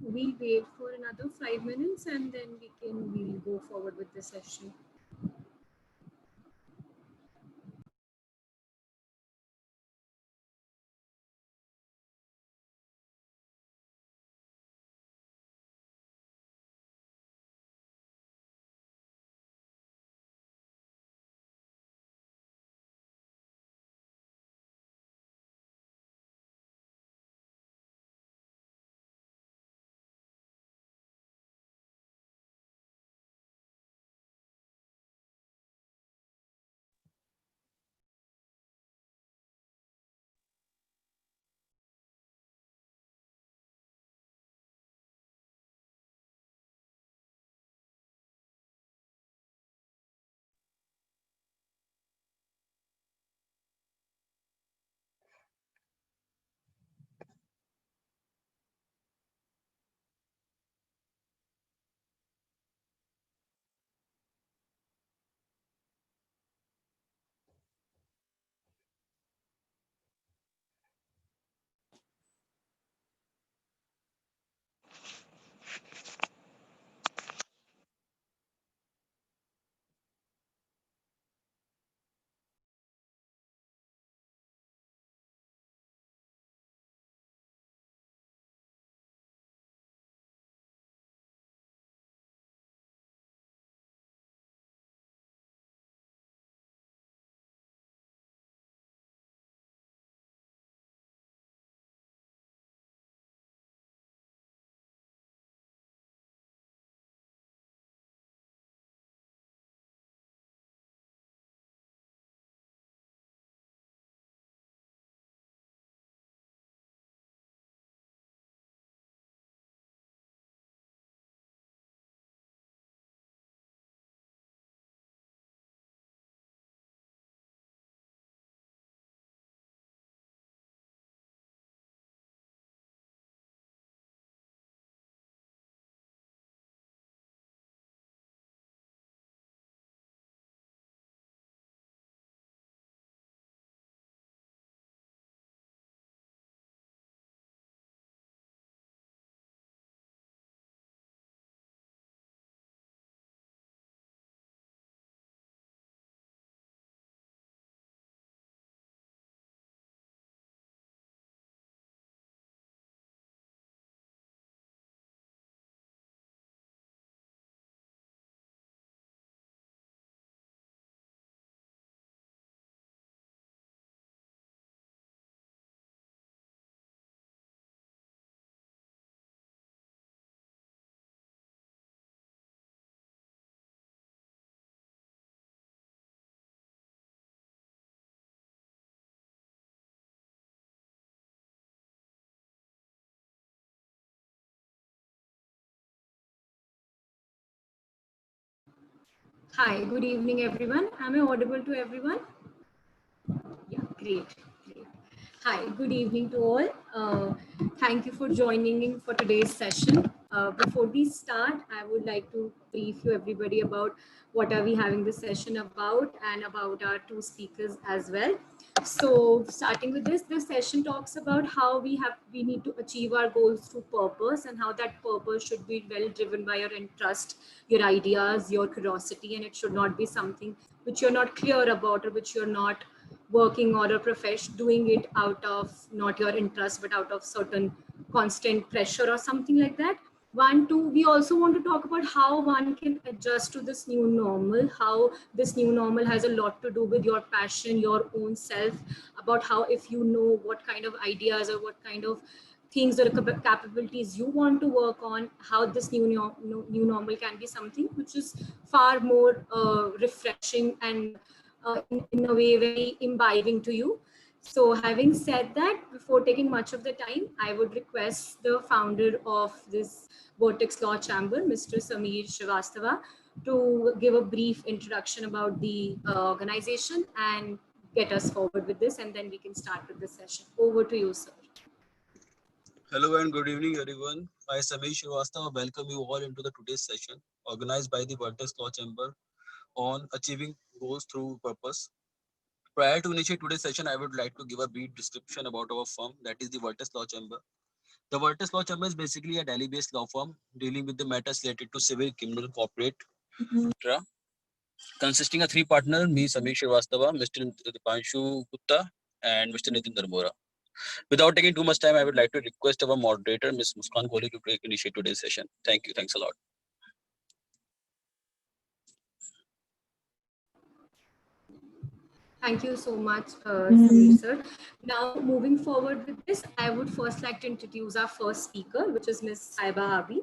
We'll wait for another 5 minutes and then we'll go forward with the session. Hi, good evening, everyone. Am I audible to everyone? Yeah, great, great. Hi, good evening to all. Thank you for joining in for today's session. Before we start, I would like to brief you everybody about what are we having this session about and about our two speakers as well. So starting with this session talks about how we need to achieve our goals through purpose and how that purpose should be well driven by your interest, your ideas, your curiosity, and it should not be something which you're not clear about or which you're not working or a profession doing it out of not your interest but out of certain constant pressure or something like that. One, two, we also want to talk about how one can adjust to this new normal, how this new normal has a lot to do with your passion, your own self, about how if you know what kind of ideas or what kind of things or capabilities you want to work on, how this new normal can be something which is far more refreshing and in a way very imbibing to you. So having said that, before taking much of the time, I would request the founder of this Vortex Law Chamber, Mr. Sameer Srivastava, to give a brief introduction about the organization and get us forward with this, and then we can start with the session. Over to you, sir. Hello and good evening, everyone. I, Sameer Srivastava, welcome you all into the today's session organized by the Vertex Law Chamber on achieving goals through purpose. Prior to initiate today's session, I would like to give a brief description about our firm, that is the Vertex Law Chamber. The Virtus Law Chamber is basically a Delhi-based law firm dealing with the matters related to civil, criminal, corporate, etc. Consisting of 3 partners, me, Samir Srivastava, Mr. Dipanshu Gupta, and Mr. Nitin Dharmora. Without taking too much time, I would like to request our moderator, Ms. Muskan Kohli, to initiate today's session. Thank you. Thanks a lot. Thank you so much, Samir sir. Now, moving forward with this, I would first like to introduce our first speaker, which is Ms. Saiba Abi.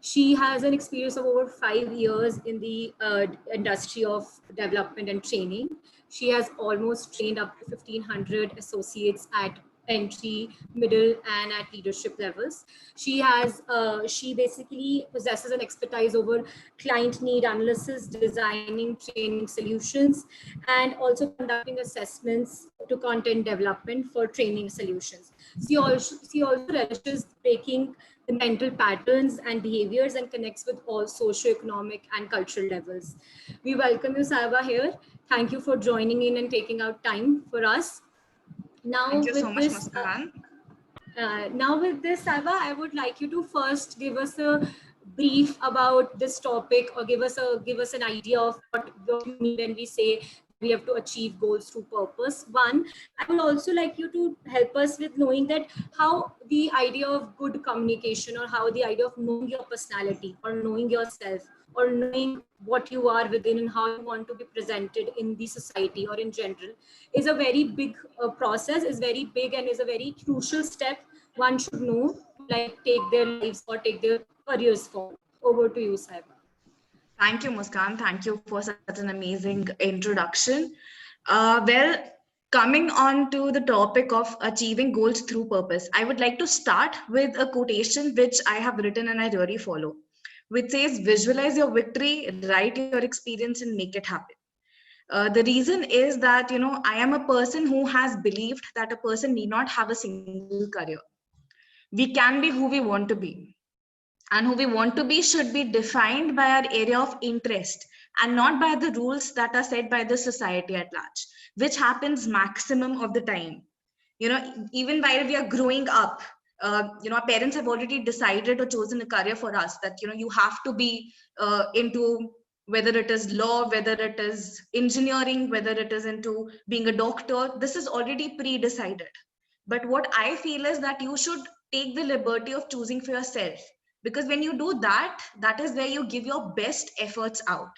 She has an experience of over 5 years in the industry of development and training. She has almost trained up to 1,500 associates at entry, middle, and at leadership levels. She basically possesses an expertise over client need analysis, designing training solutions, and also conducting assessments to content development for training solutions. She also relishes breaking the mental patterns and behaviors and connects with all socioeconomic and cultural levels. We welcome you, Saiba, here. Thank you for joining in and taking out time for us. Thank you so much, Muskan. Now with this, Saiba, I would like you to first give us a brief about this topic, or give us an idea of what we mean when we say we have to achieve goals through purpose. One, I would also like you to help us with knowing that how the idea of good communication, or how the idea of knowing your personality or knowing yourself or knowing what you are within and how you want to be presented in the society or in general is a very big process, is very big, and is a very crucial step one should know to like take their lives or take their careers forward. Over to you, Saiba. Thank you, Muskan. Thank you for such an amazing introduction. Coming on to the topic of achieving goals through purpose, I would like to start with a quotation which I have written and I really follow, which says, visualize your victory, write your experience, and make it happen. The reason is that, I am a person who has believed that a person need not have a single career. We can be who we want to be. And who we want to be should be defined by our area of interest and not by the rules that are set by the society at large, which happens maximum of the time. Even while we are growing up, our parents have already decided or chosen a career for us that, you have to be into, whether it is law, whether it is engineering, whether it is into being a doctor. This is already pre-decided. But what I feel is that you should take the liberty of choosing for yourself. Because when you do that, that is where you give your best efforts out.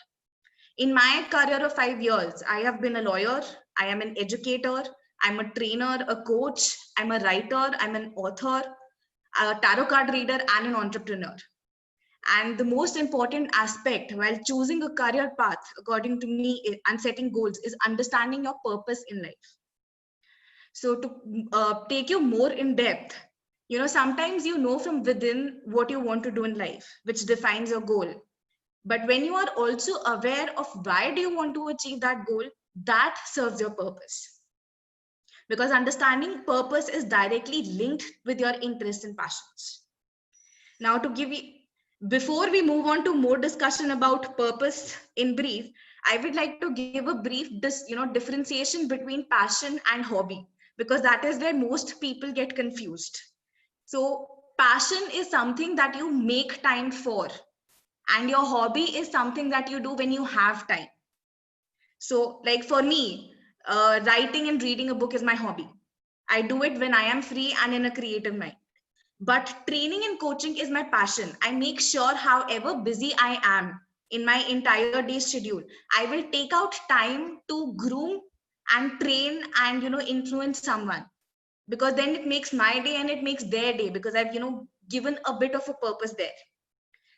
In my career of 5 years, I have been a lawyer, I am an educator, I'm a trainer, a coach, I'm a writer, I'm an author, a tarot card reader, and an entrepreneur. And the most important aspect while choosing a career path, according to me, and setting goals, is understanding your purpose in life. So to take you more in depth, sometimes from within what you want to do in life, which defines your goal. But when you are also aware of why do you want to achieve that goal, that serves your purpose. Because understanding purpose is directly linked with your interests and passions. Now, before we move on to more discussion about purpose in brief, I would like to give a brief differentiation between passion and hobby, because that is where most people get confused. So passion is something that you make time for, and your hobby is something that you do when you have time. So like for me, writing and reading a book is my hobby. I do it when I am free and in a creative mind. But training and coaching is my passion. I make sure however busy I am in my entire day schedule, I will take out time to groom and train and influence someone, because then it makes my day and it makes their day, because I've given a bit of a purpose there.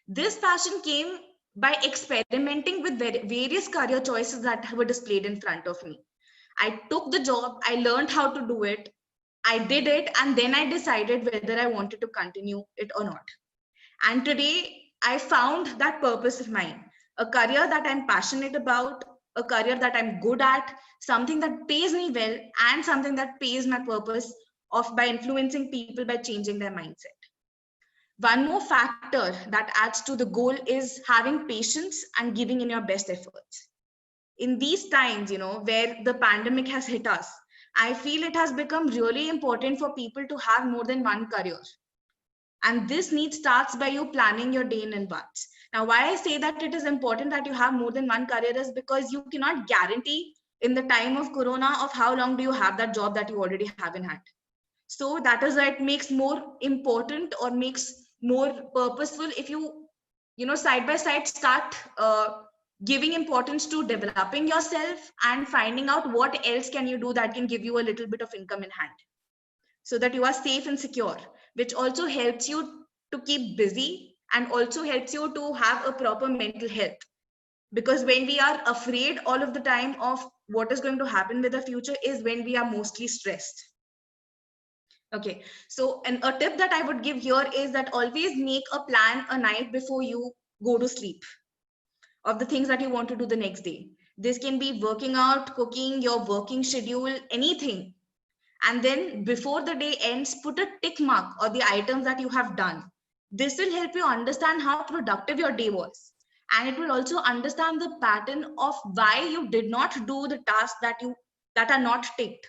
This passion came by experimenting with various career choices that were displayed in front of me. I took the job, I learned how to do it, I did it, and then I decided whether I wanted to continue it or not. And today I found that purpose of mine, a career that I'm passionate about, a career that I'm good at, something that pays me well, and something that pays my purpose of by influencing people by changing their mindset. One more factor that adds to the goal is having patience and giving in your best efforts. In these times, where the pandemic has hit us, I feel it has become really important for people to have more than one career. And this need starts by you planning your day in advance. Now, why I say that it is important that you have more than one career is because you cannot guarantee in the time of Corona of how long do you have that job that you already have in hand. So that is why it makes more important or makes more purposeful if you side by side start giving importance to developing yourself and finding out what else can you do that can give you a little bit of income in hand, so that you are safe and secure, which also helps you to keep busy and also helps you to have a proper mental health. Because when we are afraid all of the time of what is going to happen with the future is when we are mostly stressed. Okay, so a tip that I would give here is that always make a plan a night before you go to sleep of the things that you want to do the next day. This can be working out, cooking, your working schedule, anything. And then before the day ends, put a tick mark or the items that you have done. This will help you understand how productive your day was. And it will also understand the pattern of why you did not do the tasks that are not ticked.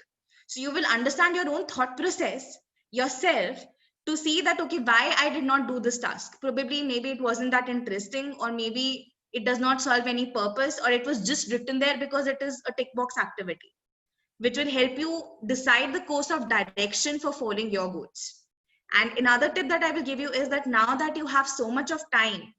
So you will understand your own thought process yourself to see that, okay, why I did not do this task. Probably maybe it wasn't that interesting, or maybe it does not solve any purpose, or it was just written there because it is a tick box activity, which will help you decide the course of direction for following your goals. And another tip that I will give you is that now that you have so much of time,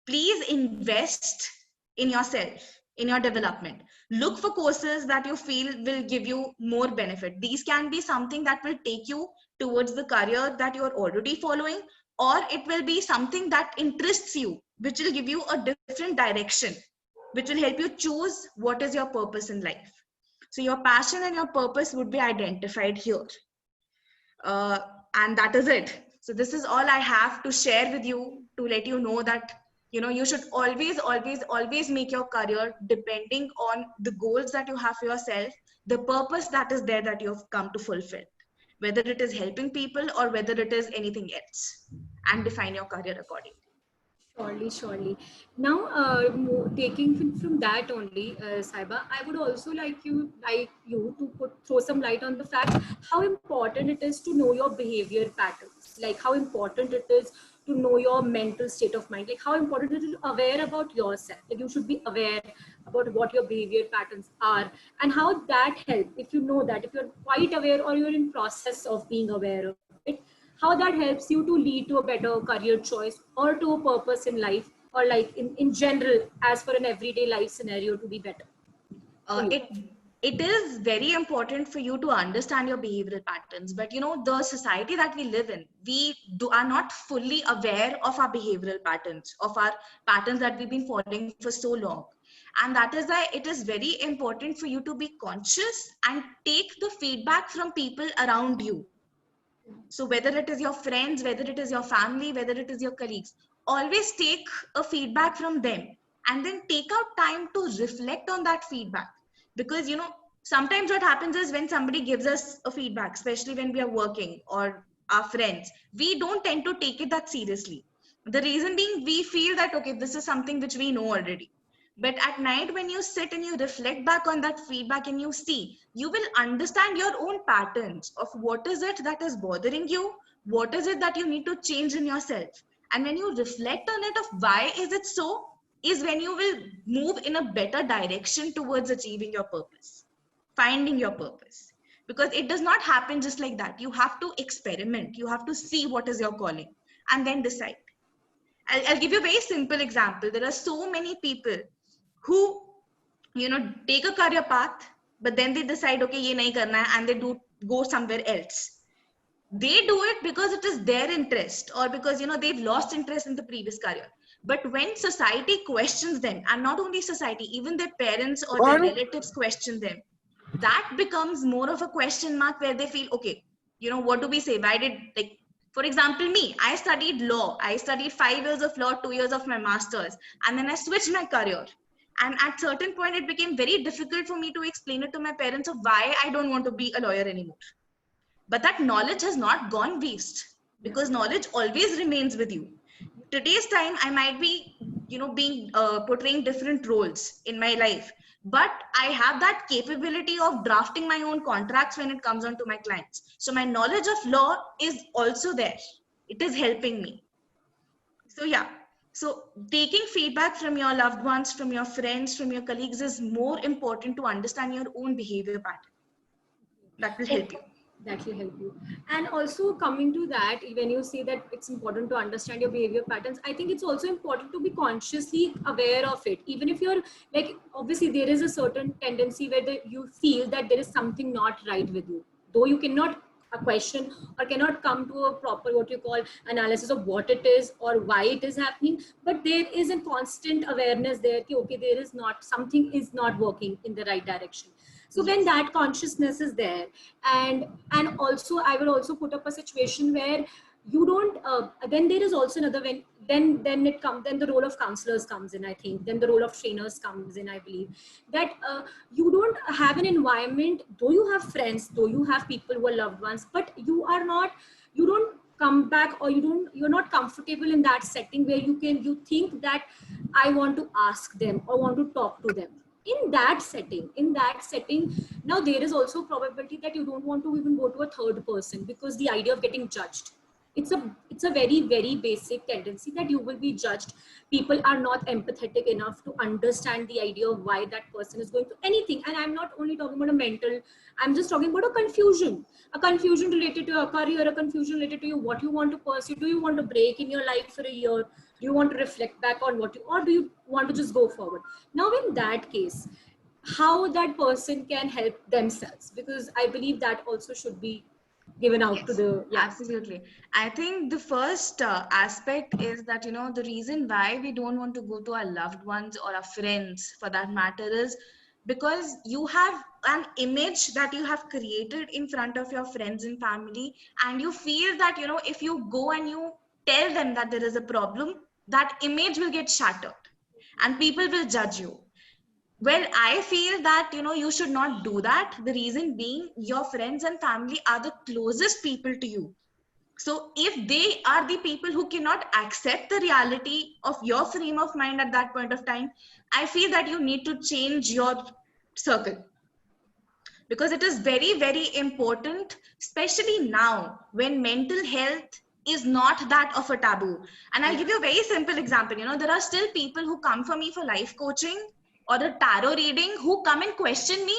please invest in yourself, in your development. Look for courses that you feel will give you more benefit. These can be something that will take you towards the career that you're already following, or it will be something that interests you, which will give you a different direction, which will help you choose what is your purpose in life. So your passion and your purpose would be identified here. And that is it. So this is all I have to share with you to let you know that, you should always make your career depending on the goals that you have for yourself, the purpose that is there that you've come to fulfill, whether it is helping people or whether it is anything else, and define your career accordingly. Surely. Now, taking from that only, Saiba, I would also like you to throw some light on the fact how important it is to know your behavior patterns, like how important it is to know your mental state of mind, like how important it is to be aware about yourself. Like you should be aware about what your behavior patterns are, and how that helps. If you know that, if you're quite aware or you're in process of being aware of it, how that helps you to lead to a better career choice or to a purpose in life, or like in general as for an everyday life scenario to be better. It is very important for you to understand your behavioral patterns, but the society that we live in, we are not fully aware of our behavioral patterns, of our patterns that we've been following for so long. And that is why it is very important for you to be conscious and take the feedback from people around you. So whether it is your friends, whether it is your family, whether it is your colleagues, always take a feedback from them and then take out time to reflect on that feedback. Because, sometimes what happens is when somebody gives us a feedback, especially when we are working or our friends, we don't tend to take it that seriously. The reason being, we feel that, okay, this is something which we know already. But at night, when you sit and you reflect back on that feedback and you see, you will understand your own patterns of what is it that is bothering you, what is it that you need to change in yourself. And when you reflect on it of why is it so, is when you will move in a better direction towards achieving your purpose, finding your purpose. Because it does not happen just like that. You have to experiment. You have to see what is your calling and then decide. I'll give you a very simple example. There are so many people who, take a career path, but then they decide, okay, ye nahi karna hai, and they go somewhere else. They do it because it is their interest, or because, they've lost interest in the previous career. But when society questions them, and not only society, even their parents or their relatives question them, that becomes more of a question mark where they feel, okay, what do we say? Why did, like, for example, me, I studied law. I studied 5 years of law, 2 years of my master's, and then I switched my career. And at certain point, it became very difficult for me to explain it to my parents of why I don't want to be a lawyer anymore. But that knowledge has not gone waste, because knowledge always remains with you. Today's time, I might be, being portraying different roles in my life, but I have that capability of drafting my own contracts when it comes on to my clients. So my knowledge of law is also there. It is helping me. So yeah. So taking feedback from your loved ones, from your friends, from your colleagues is more important to understand your own behavior pattern. That will help you. That will help you. And also coming to that, when you say that it's important to understand your behavior patterns, I think it's also important to be consciously aware of it. Even if you're like, obviously there is a certain tendency where you feel that there is something not right with you, though you cannot a question or cannot come to a proper what you call analysis of what it is or why it is happening, but there is a constant awareness there that, okay, there is not, something is not working in the right direction. So when that consciousness is there, and also I will also put up a situation where you don't then there is also another, when then the role of counselors comes in, I think, then the role of trainers comes in, I believe, that you don't have an environment, though you have friends, though you have people who are loved ones, but you don't come back, or you're not comfortable in that setting where you think that I want to ask them or want to talk to them. In that setting, now there is also probability that you don't want to even go to a third person, because the idea of getting judged, it's a very, very basic tendency that you will be judged. People are not empathetic enough to understand the idea of why that person is going through anything. And I'm not only talking about a mental, I'm just talking about a confusion related to your career, a confusion related to you, what you want to pursue. Do you want to break in your life for a year? Do you want to reflect back on what you, or do you want to just go forward? Now, in that case, how that person can help themselves, because I believe that also should be given out to the, yeah. Absolutely. I think the first aspect is that, the reason why we don't want to go to our loved ones or our friends for that matter is because you have an image that you have created in front of your friends and family, and you feel that, if you go and you tell them that there is a problem, that image will get shattered and people will judge you. Well, I feel that, you should not do that. The reason being, your friends and family are the closest people to you. So if they are the people who cannot accept the reality of your frame of mind at that point of time, I feel that you need to change your circle. Because it is very, very important, especially now when mental health is not that of a taboo. And I'll give you a very simple example. There are still people who come for me for life coaching or a tarot reading who come and question me,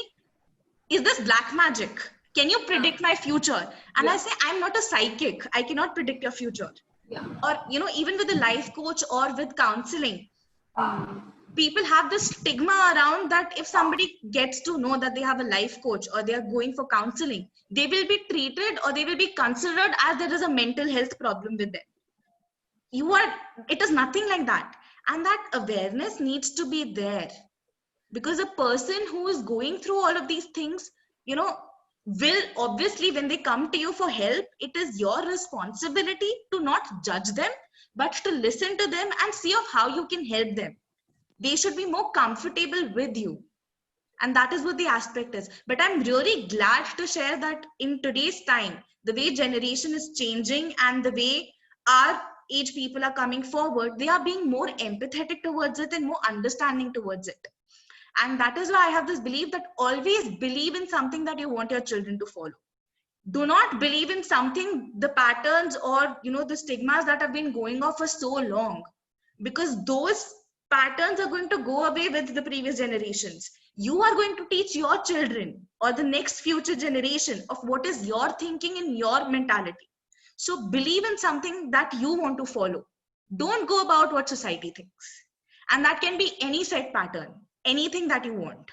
is this black magic? Can you predict my future? And I say, I'm not a psychic. I cannot predict your future. Yeah. Or, even with a life coach or with counseling, people have this stigma around that if somebody gets to know that they have a life coach or they are going for counseling, they will be treated or they will be considered as there is a mental health problem with them. It is nothing like that. And that awareness needs to be there. Because a person who is going through all of these things, will obviously, when they come to you for help, it is your responsibility to not judge them, but to listen to them and see of how you can help them. They should be more comfortable with you. And that is what the aspect is. But I'm really glad to share that in today's time, the way generation is changing and the way our age people are coming forward, they are being more empathetic towards it and more understanding towards it. And that is why I have this belief that always believe in something that you want your children to follow. Do not believe in something, the patterns or, the stigmas that have been going on for so long, because those patterns are going to go away with the previous generations. You are going to teach your children or the next future generation of what is your thinking and your mentality. So believe in something that you want to follow. Don't go about what society thinks. And that can be any set pattern. Anything that you want.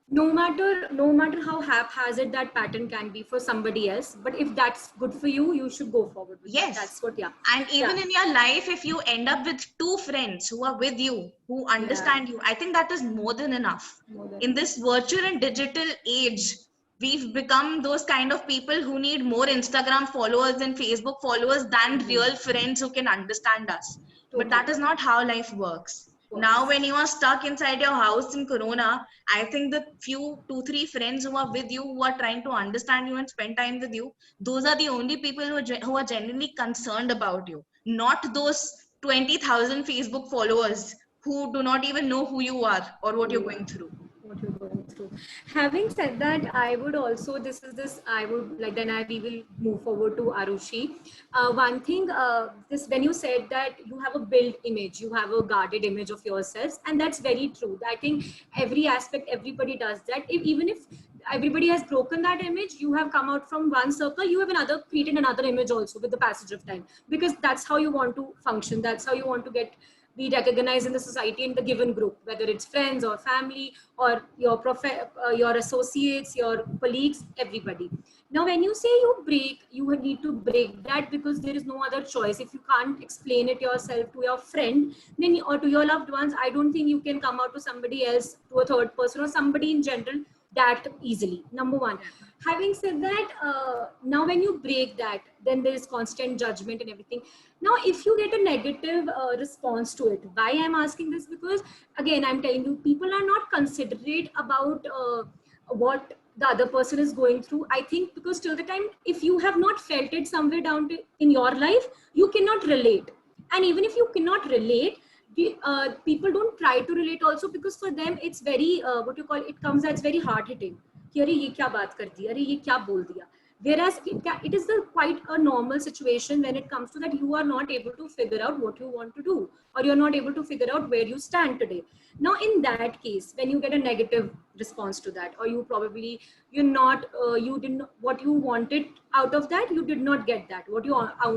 No matter how haphazard that pattern can be for somebody else, but if that's good for you, you should go forward with yes. That's what, yeah. And even in your life, if you end up with 2 friends who are with you, who understand you, I think that is more than enough. In this virtual and digital age, we've become those kind of people who need more Instagram followers and Facebook followers than real friends who can understand us. But that is not how life works. Now, when you are stuck inside your house in Corona, I think the few 2-3 friends who are with you, who are trying to understand you and spend time with you, those are the only people who are genuinely concerned about you. Not those 20,000 Facebook followers who do not even know who you are or what you're going through. what you're going through. Having said that, I would also, I would like, we will move forward to Arushi. One thing, this, when you said that you have a built image, you have a guarded image of yourselves, and that's very true. I think every aspect, everybody does that. Even if everybody has broken that image, you have come out from one circle, you have created another image also with the passage of time, because that's how you want to function. That's how you want to be recognized in the society, in the given group, whether it's friends or family or your associates, your colleagues, everybody. Now, when you say you need to break that because there is no other choice. If you can't explain it yourself to your friend, then or to your loved ones, I don't think you can come out to somebody else, to a third person or somebody in general, that easily. Number one. Having said that, now when you break that, then there is constant judgment and everything. Now, if you get a negative response to it, why I'm asking this? Because again, I'm telling you, people are not considerate about what the other person is going through. I think because till the time, if you have not felt it somewhere down in your life, you cannot relate. And even if you cannot relate, people don't try to relate also, because for them it's very it comes as very hard hitting. अरे ये क्या बात कर दी, अरे ये क्या बोल दिया. Whereas it is quite a normal situation when it comes to that you are not able to figure out what you want to do, or you're not able to figure out where you stand today. Now, in that case, when you get a negative response to that, or you probably, you didn't, what you wanted out of that, you did not get that. What you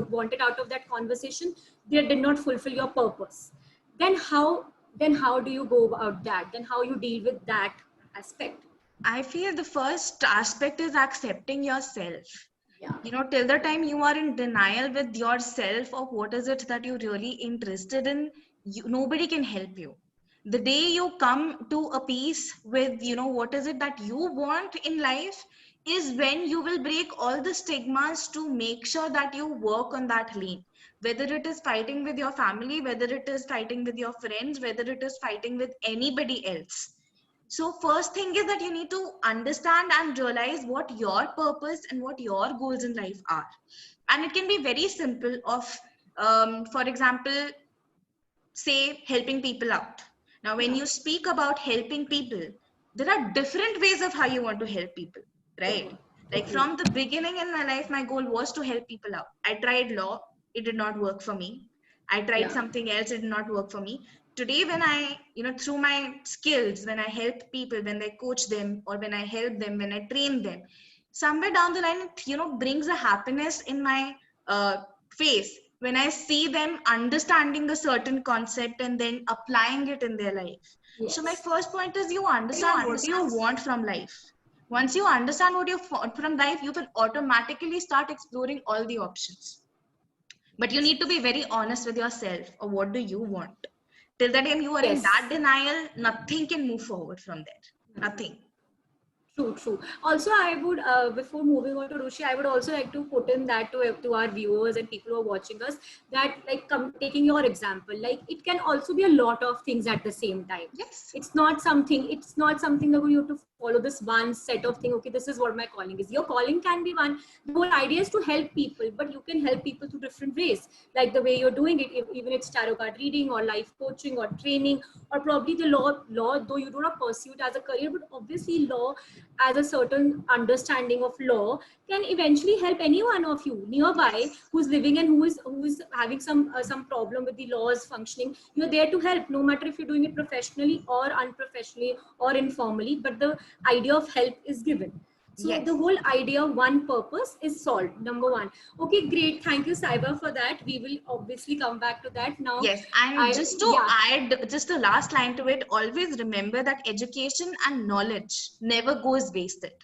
wanted out of that conversation, they did not fulfill your purpose. Then how do you go about that? Then how you deal with that aspect? I feel the first aspect is accepting yourself. Yeah. Till the time you are in denial with yourself of what is it that you're really interested in, nobody can help you. The day you come to a peace with, what is it that you want in life, is when you will break all the stigmas to make sure that you work on that lane. Whether it is fighting with your family, whether it is fighting with your friends, whether it is fighting with anybody else. So first thing is that you need to understand and realize what your purpose and what your goals in life are. And it can be very simple of, for example, say helping people out. Now, when you speak about helping people, there are different ways of how you want to help people, right? Like from the beginning in my life, my goal was to help people out. I tried law, it did not work for me. I tried something else, it did not work for me. Today, when I, through my skills, when I help people, when I coach them, or when I help them, when I train them, somewhere down the line, it, brings a happiness in my face when I see them understanding a certain concept and then applying it in their life. Yes. So my first point is you understand what you want from life. Once you understand what you want from life, you will automatically start exploring all the options. But you need to be very honest with yourself, or what do you want? Till the time you are in that denial, nothing can move forward from there. Nothing. True. Also, I would, before moving on to Rushi, I would also like to put in that to our viewers and people who are watching us, that like taking your example, like it can also be a lot of things at the same time. Yes. It's not something that you have to follow this one set of thing. Okay, this is what my calling is. Your calling can be one. The whole idea is to help people, but you can help people through different ways, like the way you're doing it, even it's tarot card reading or life coaching or training, or probably the law, though you do not pursue it as a career, but obviously law, as a certain understanding of law, can eventually help any one of you nearby who's living and who is having some problem with the laws functioning. You're there to help, no matter if you're doing it professionally or unprofessionally or informally, but the idea of help is given. So the whole idea of one purpose is solved. Number one. Okay, great. Thank you, Saiba, for that. We will obviously come back to that now. Yes, and just to add just the last line to it, always remember that education and knowledge never goes wasted.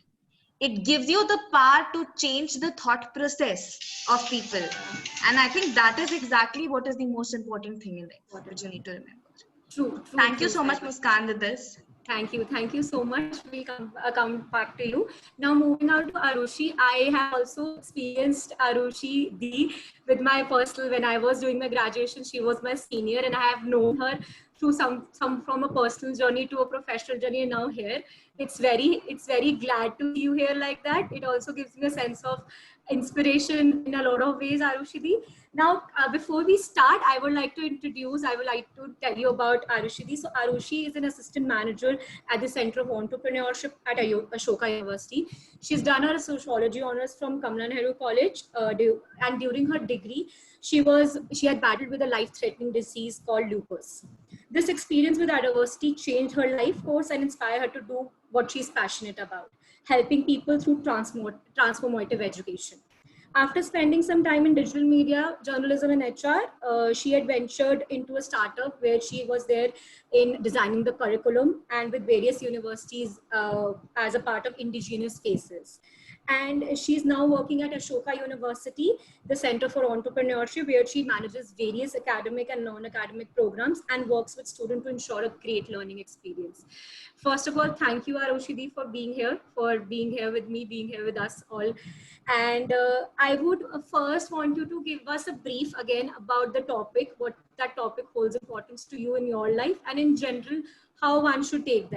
It gives you the power to change the thought process of people. And I think that is exactly what is the most important thing in life, which you need to remember. True. Thank you so much, Muskan, with this. Thank you so much. We'll come back to you. Now moving on to Arushi. I have also experienced Arushi D with my personal, when I was doing my graduation, she was my senior, and I have known her through some from a personal journey to a professional journey, and now here. It's very glad to see you here like that. It also gives me a sense of inspiration in a lot of ways, Arushidi. Now, before we start, I would like to tell you about Arushidi. So Arushi is an assistant manager at the Center of Entrepreneurship at Ashoka University. She's done her sociology honors from Kamla Nehru College, and during her degree, she had battled with a life-threatening disease called lupus. This experience with adversity changed her life course and inspired her to do what she's passionate about, helping people through transformative education. After spending some time in digital media, journalism, and HR, she had ventured into a startup where she was there in designing the curriculum and with various universities as a part of indigenous faces. And she's now working at Ashoka University, the Center for Entrepreneurship, where she manages various academic and non-academic programs and works with students to ensure a great learning experience. First of all, thank you, Arushidi, for being here with me, being here with us all. And I would first want you to give us a brief again about the topic, what that topic holds importance to you in your life, and in general, how one should take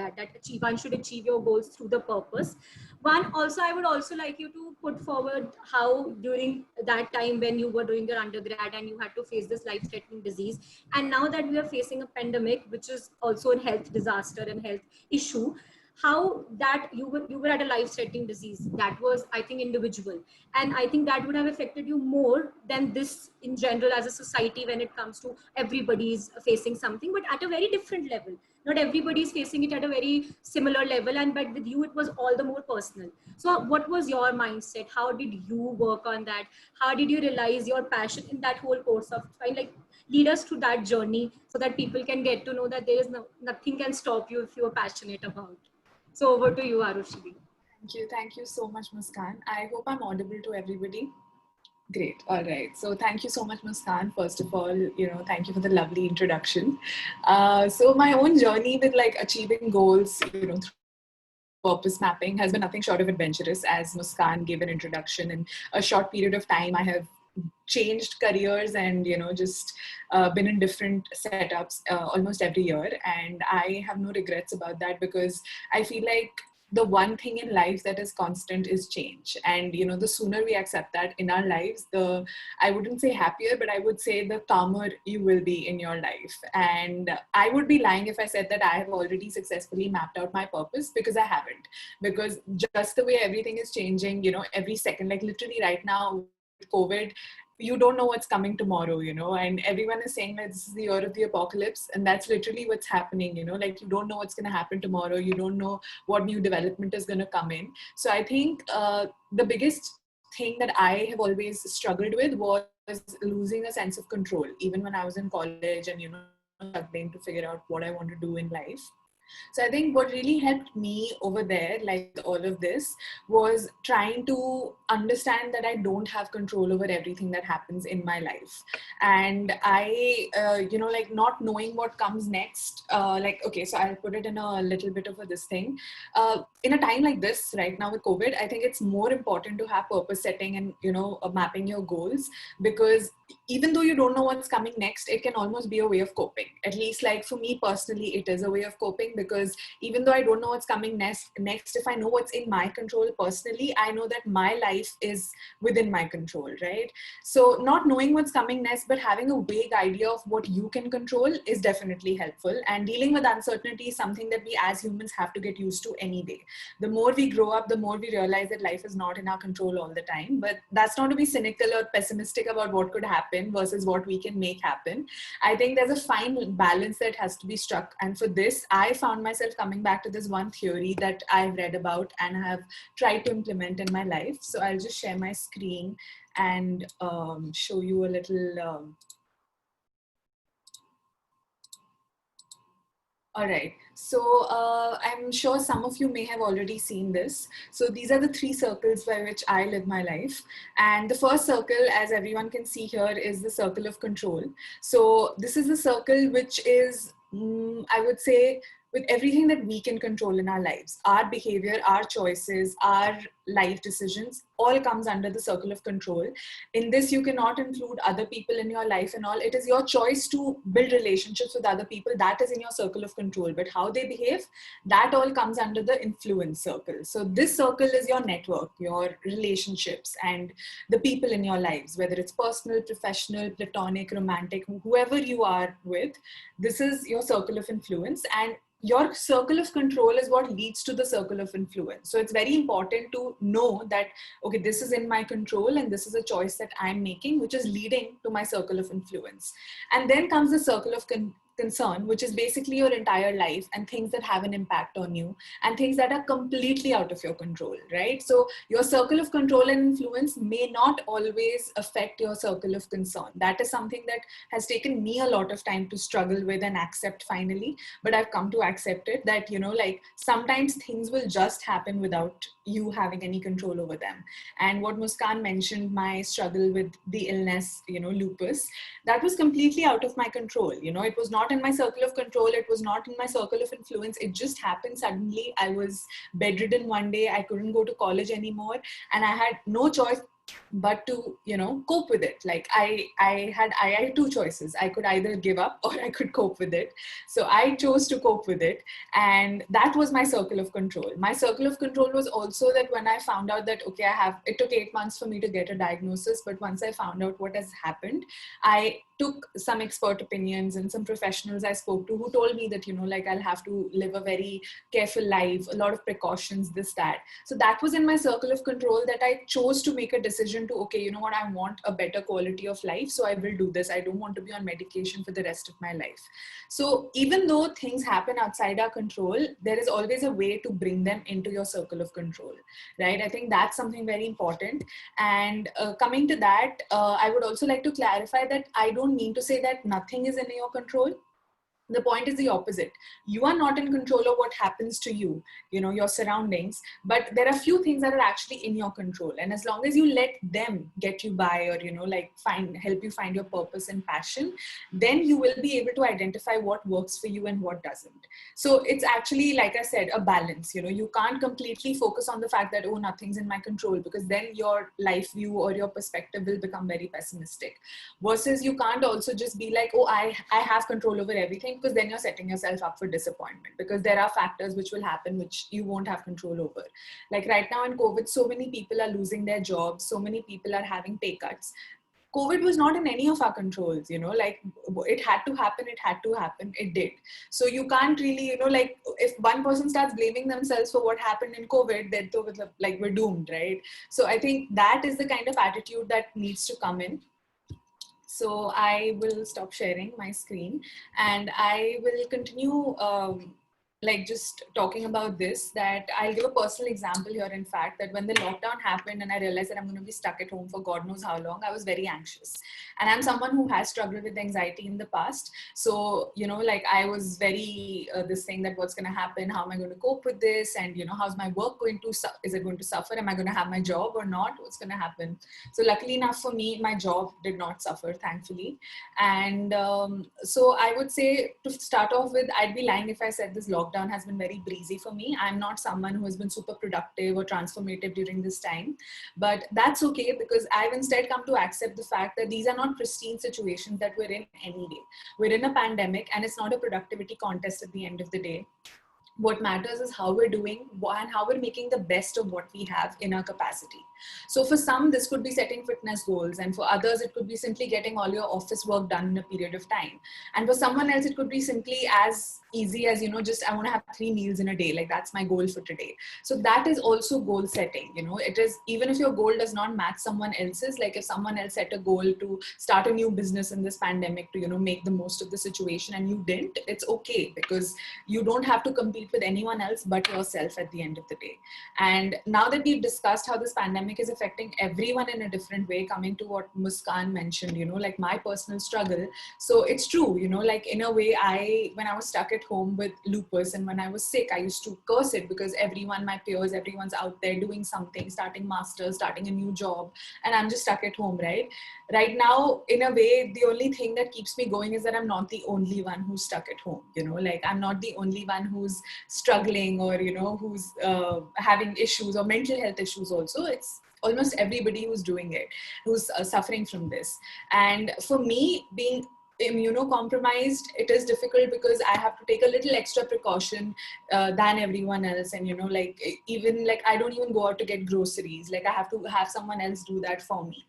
one should achieve your goals through the purpose. I would also like you to put forward how during that time when you were doing your undergrad and you had to face this life-threatening disease, and now that we are facing a pandemic, which is also a health disaster and health issue, how that you were at a life-threatening disease that was, I think, individual, and I think that would have affected you more than this in general as a society when it comes to everybody's facing something, but at a very different level. Not everybody is facing it at a very similar level, and but with you it was all the more personal. So what was your mindset? How did you work on that? How did you realize your passion in that whole course of time? Like, lead us through that journey so that people can get to know that there is nothing can stop you if you are passionate about. So over to you, Arushidi. Thank you so much, Muskan. I hope I'm audible to everybody. Great. All right. So thank you so much, Muskan. First of all, thank you for the lovely introduction. So my own journey with like achieving goals, through purpose mapping has been nothing short of adventurous. As Muskan gave an introduction, in a short period of time, I have changed careers and just been in different setups almost every year, and I have no regrets about that, because I feel like the one thing in life that is constant is change. And the sooner we accept that in our lives, the, I wouldn't say happier, but I would say the calmer you will be in your life. And I would be lying if I said that I have already successfully mapped out my purpose, because I haven't. Because just the way everything is changing, every second, like literally right now with COVID, you don't know what's coming tomorrow, and everyone is saying that this is the year of the apocalypse, and that's literally what's happening, like you don't know what's going to happen tomorrow, you don't know what new development is going to come in. So I think the biggest thing that I have always struggled with was losing a sense of control, even when I was in college and struggling to figure out what I want to do in life. So I think what really helped me over there, like all of this, was trying to understand that I don't have control over everything that happens in my life. And I, like not knowing what comes next, okay, so I'll put it in a little bit of this thing. In a time like this, right now with COVID, I think it's more important to have purpose setting and, mapping your goals, because even though you don't know what's coming next, it can almost be a way of coping. At least like for me personally, it is a way of coping, because even though I don't know what's coming next, if I know what's in my control personally, I know that my life is within my control, right? So not knowing what's coming next, but having a vague idea of what you can control is definitely helpful. And dealing with uncertainty is something that we as humans have to get used to any day. The more we grow up, the more we realize that life is not in our control all the time. But that's not to be cynical or pessimistic about what could happen versus what we can make happen. I think there's a fine balance that has to be struck. And for this, I found myself coming back to this one theory that I've read about and have tried to implement in my life. So I'll just share my screen and show you a little. All right, so I'm sure some of you may have already seen this. So these are the 3 circles by which I live my life. And the first circle, as everyone can see here, is the circle of control. So this is the circle which is, I would say, with everything that we can control in our lives, our behavior, our choices, our life decisions all comes under the circle of control. In this, you cannot include other people in your life and all. It is your choice to build relationships with other people. That is in your circle of control. But how they behave, that all comes under the influence circle. So this circle is your network, your relationships, and the people in your lives, whether it's personal, professional, platonic, romantic, whoever you are with. This is your circle of influence, and your circle of control is what leads to the circle of influence. So it's very important to know that, okay, this is in my control and this is a choice that I'm making, which is leading to my circle of influence. And then comes the circle of concern, which is basically your entire life and things that have an impact on you and things that are completely out of your control, right? So your circle of control and influence may not always affect your circle of concern. That is something that has taken me a lot of time to struggle with and accept finally, but I've come to accept it, that, you know, like sometimes things will just happen without you having any control over them. And what Muskan mentioned, my struggle with the illness, you know, lupus, that was completely out of my control. You know, it was not in my circle of control. It was not in my circle of influence. It just happened suddenly. I was bedridden one day. I couldn't go to college anymore. And I had no choice but to, you know, cope with it. Like I had two choices. I could either give up or I could cope with it. So I chose to cope with it. And that was my circle of control. My circle of control was also that when I found out that, okay, it took 8 months for me to get a diagnosis. But once I found out what has happened, I took some expert opinions and some professionals I spoke to who told me that, you know, like I'll have to live a very careful life, a lot of precautions, this, that. So that was in my circle of control, that I chose to make a decision to, okay, you know what, I want a better quality of life. So I will do this. I don't want to be on medication for the rest of my life. So even though things happen outside our control, there is always a way to bring them into your circle of control, right? I think that's something very important. And coming to that, I would also like to clarify that I don't mean to say that nothing is in your control. The point is the opposite. You are not in control of what happens to you, you know, your surroundings, but there are few things that are actually in your control. And as long as you let them get you by, or, you know, like help you find your purpose and passion, then you will be able to identify what works for you and what doesn't. So it's actually, like I said, a balance. You know, you can't completely focus on the fact that, oh, nothing's in my control, because then your life view or your perspective will become very pessimistic. Versus you can't also just be like, oh, I have control over everything, because then you're setting yourself up for disappointment, because there are factors which will happen which you won't have control over. Like right now in COVID, so many people are losing their jobs, so many people are having pay cuts. COVID was not in any of our controls, you know, like it had to happen, it did. So you can't really, you know, like if one person starts blaming themselves for what happened in COVID, then like we're doomed, right? So I think that is the kind of attitude that needs to come in. So I will stop sharing my screen and I will continue like just talking about this, that I'll give a personal example here. In fact, that when the lockdown happened and I realized that I'm going to be stuck at home for God knows how long, I was very anxious. And I'm someone who has struggled with anxiety in the past. So, you know, like I was very, this thing that what's going to happen, how am I going to cope with this? And, you know, how's my work going to, is it going to suffer? Am I going to have my job or not? What's going to happen? So luckily enough for me, my job did not suffer, thankfully. And so I would say, to start off with, I'd be lying if I said this lockdown has been very breezy for me. I'm not someone who has been super productive or transformative during this time, but that's okay, because I've instead come to accept the fact that these are not pristine situations that we're in anyway. We're in a pandemic and it's not a productivity contest at the end of the day. What matters is how we're doing and how we're making the best of what we have in our capacity. So for some, this could be setting fitness goals. And for others, it could be simply getting all your office work done in a period of time. And for someone else, it could be simply as easy as, you know, just I want to have 3 meals in a day. Like that's my goal for today. So that is also goal setting. You know, it is, even if your goal does not match someone else's, like if someone else set a goal to start a new business in this pandemic to, you know, make the most of the situation and you didn't, it's okay, because you don't have to compete with anyone else but yourself at the end of the day. And now that we've discussed how this pandemic is affecting everyone in a different way, coming to what Muskan mentioned, you know, like my personal struggle. So it's true, you know, like in a way, when I was stuck at home with lupus and when I was sick, I used to curse it, because everyone, my peers, everyone's out there doing something, starting masters, starting a new job, and I'm just stuck at home, right? Right now, in a way, the only thing that keeps me going is that I'm not the only one who's stuck at home, you know, like I'm not the only one who's struggling or, who's having issues or mental health issues also. It's almost everybody who's doing it, who's suffering from this. And for me, being immunocompromised, it is difficult because I have to take a little extra precaution than everyone else. And, even like I don't even go out to get groceries. Like I have to have someone else do that for me.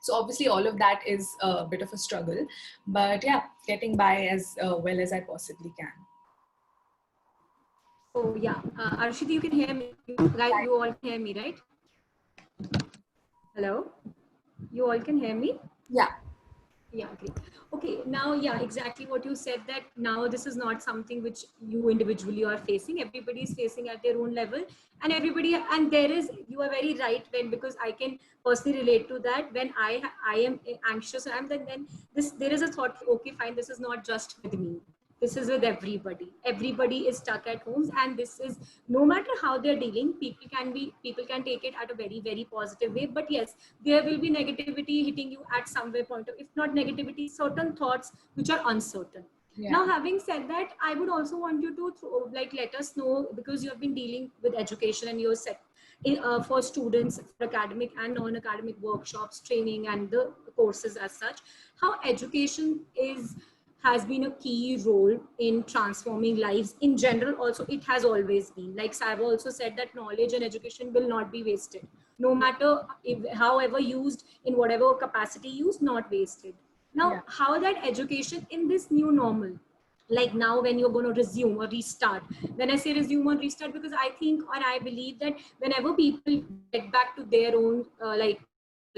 So obviously all of that is a bit of a struggle, but yeah, getting by as well as I possibly can. So yeah, Arshit, you can hear me. Guys, you all can hear me, right? Hello? You all can hear me? Yeah. Yeah, great. Okay, now, yeah, exactly what you said, that now this is not something which you individually are facing. Everybody is facing at their own level, and you are very right, when, because I can personally relate to that. When I am anxious, then there is a thought, okay, fine, this is not just with me. This is with everybody. Everybody is stuck at homes, and this is, no matter how they're dealing, people can take it at a very, very positive way. But yes, there will be negativity hitting you at somewhere point of, if not negativity, certain thoughts which are uncertain. Yeah. Now, having said that, I would also want you to let us know, because you have been dealing with education and you're set for students, for academic and non-academic workshops, training, and the courses as such, how education has been a key role in transforming lives in general. Also, it has always been, like Saiba also said, that knowledge and education will not be wasted, no matter however used, in whatever capacity used, not wasted. Now, Yeah. how that education in this new normal, like now when you're going to resume or restart, when I say resume or restart, because I think, or I believe that whenever people get back to their own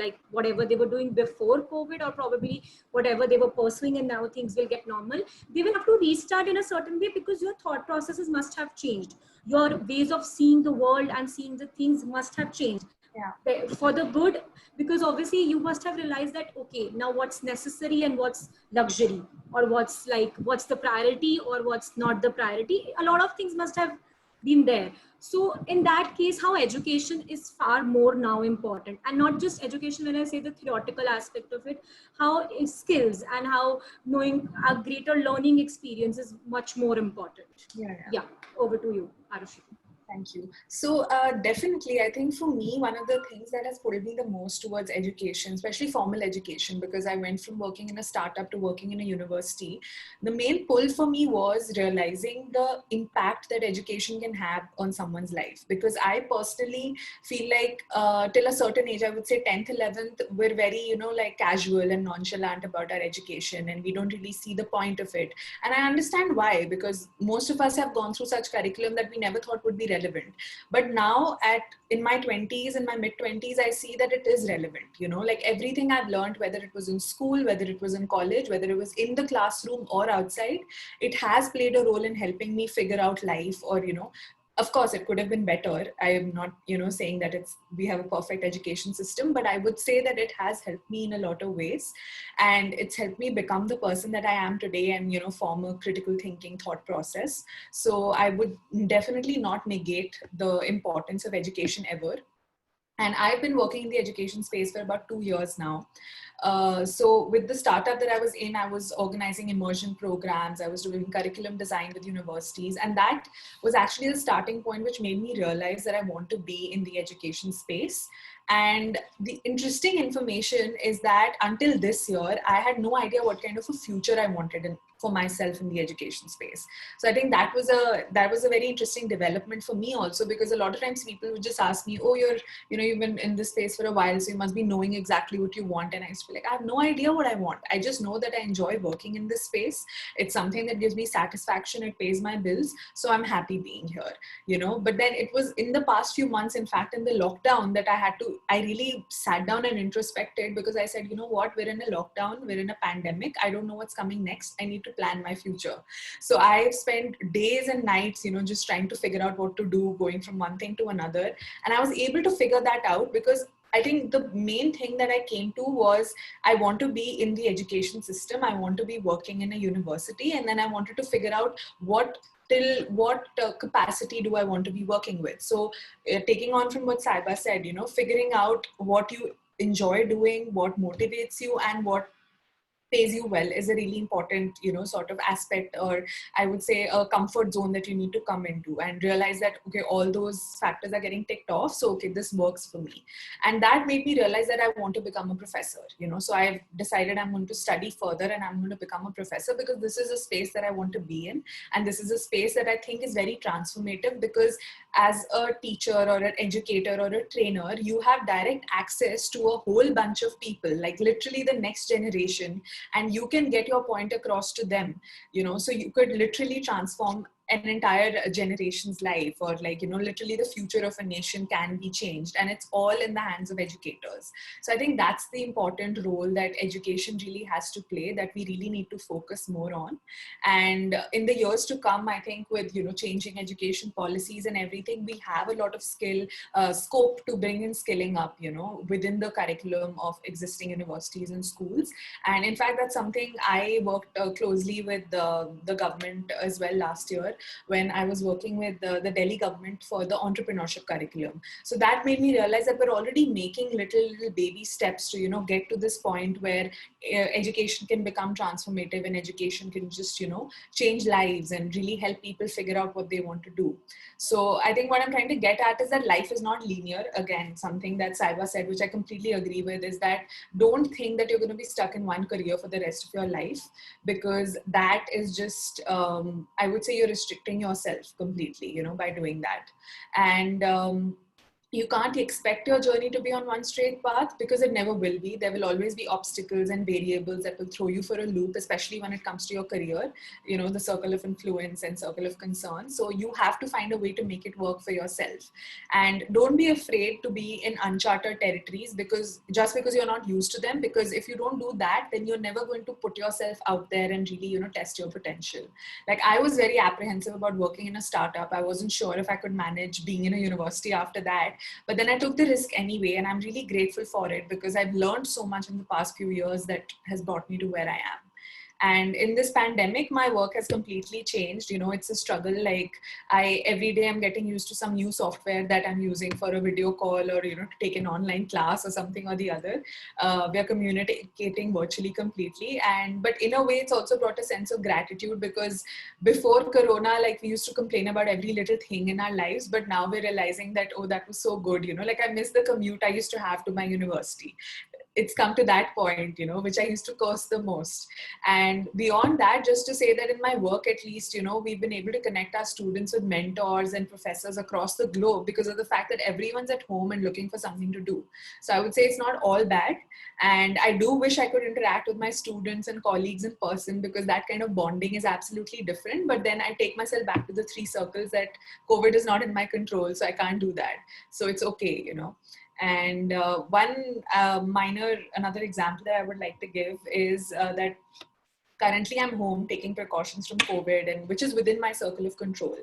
like whatever they were doing before COVID, or probably whatever they were pursuing, and now things will get normal, they will have to restart in a certain way, because your thought processes must have changed. Your ways of seeing the world and seeing the things must have changed. Yeah. For the good, because obviously you must have realized that, okay, now what's necessary and what's luxury, or what's the priority or what's not the priority. A lot of things must have been there. So in that case, how education is far more now important, and not just education, when I say the theoretical aspect of it, how skills and how knowing a greater learning experience is much more important. Yeah. Over to you, Arushi. Thank you. So definitely, I think for me, one of the things that has pulled me the most towards education, especially formal education, because I went from working in a startup to working in a university, the main pull for me was realizing the impact that education can have on someone's life. Because I personally feel like till a certain age, I would say 10th, 11th, we're very, like casual and nonchalant about our education, and we don't really see the point of it. And I understand why, because most of us have gone through such curriculum that we never thought would be relevant. But now in my 20s, in my mid 20s, I see that it is relevant. Like everything I've learned, whether it was in school, whether it was in college, whether it was in the classroom or outside, it has played a role in helping me figure out life, or, of course, it could have been better. I am not, saying that we have a perfect education system, but I would say that it has helped me in a lot of ways. And it's helped me become the person that I am today, and, form a critical thinking thought process. So I would definitely not negate the importance of education ever. And I've been working in the education space for about 2 years now. So with the startup that I was in, I was organizing immersion programs. I was doing curriculum design with universities. And that was actually the starting point, which made me realize that I want to be in the education space. And the interesting information is that until this year, I had no idea what kind of a future I wanted for myself in the education space. So I think that was a very interesting development for me also, because a lot of times people would just ask me, oh, you've been in this space for a while, so you must be knowing exactly what you want. And I used to be like, I have no idea what I want. I just know that I enjoy working in this space. It's something that gives me satisfaction. It pays my bills. So I'm happy being here, but then it was in the past few months, in fact, in the lockdown, that I really sat down and introspected, because I said, you know what, we're in a lockdown, we're in a pandemic. I don't know what's coming next. I need to plan my future. So I've spent days and nights, just trying to figure out what to do, going from one thing to another. And I was able to figure that out, because I think the main thing that I came to was, I want to be in the education system. I want to be working in a university. And then I wanted to figure out what capacity do I want to be working with. So taking on from what Saiba said, figuring out what you enjoy doing, what motivates you, and what pays you well is a really important, sort of aspect, or I would say a comfort zone that you need to come into and realize that, okay, all those factors are getting ticked off. So, okay, this works for me. And that made me realize that I want to become a professor, So I've decided I'm going to study further and I'm going to become a professor, because this is a space that I want to be in. And this is a space that I think is very transformative, because as a teacher or an educator or a trainer, you have direct access to a whole bunch of people, like literally the next generation, and you can get your point across to them, so you could literally transform an entire generation's life, or like, literally the future of a nation can be changed, and it's all in the hands of educators. So I think that's the important role that education really has to play, that we really need to focus more on. And in the years to come, I think with, changing education policies and everything, we have a lot of scope to bring in skilling up, within the curriculum of existing universities and schools. And in fact, that's something I worked closely with the government as well last year, when I was working with the Delhi government for the entrepreneurship curriculum. So that made me realize that we're already making little baby steps to, get to this point where education can become transformative, and education can just, change lives and really help people figure out what they want to do. So I think what I'm trying to get at is that life is not linear. Again, something that Saiba said, which I completely agree with, is that don't think that you're going to be stuck in one career for the rest of your life, because that is just, I would say, you're restricting yourself completely, by doing that. And you can't expect your journey to be on one straight path, because it never will be. There will always be obstacles and variables that will throw you for a loop, especially when it comes to your career, the circle of influence and circle of concern. So you have to find a way to make it work for yourself. And don't be afraid to be in uncharted territories, because just because you're not used to them, because if you don't do that, then you're never going to put yourself out there and really, test your potential. Like, I was very apprehensive about working in a startup. I wasn't sure if I could manage being in a university after that. But then I took the risk anyway, and I'm really grateful for it, because I've learned so much in the past few years that has brought me to where I am. And in this pandemic, my work has completely changed. It's a struggle. Like, every day I'm getting used to some new software that I'm using for a video call, or, to take an online class or something or the other. We are communicating virtually completely. But in a way, it's also brought a sense of gratitude, because before Corona, like, we used to complain about every little thing in our lives, but now we're realizing that, oh, that was so good. Like, I miss the commute I used to have to my university. It's come to that point, which I used to curse the most. And beyond that, just to say that in my work, at least, we've been able to connect our students with mentors and professors across the globe, because of the fact that everyone's at home and looking for something to do. So I would say it's not all bad. And I do wish I could interact with my students and colleagues in person, because that kind of bonding is absolutely different. But then I take myself back to the three circles that COVID is not in my control, so I can't do that. So it's okay, And another example that I would like to give is that currently I'm home taking precautions from COVID, and which is within my circle of control.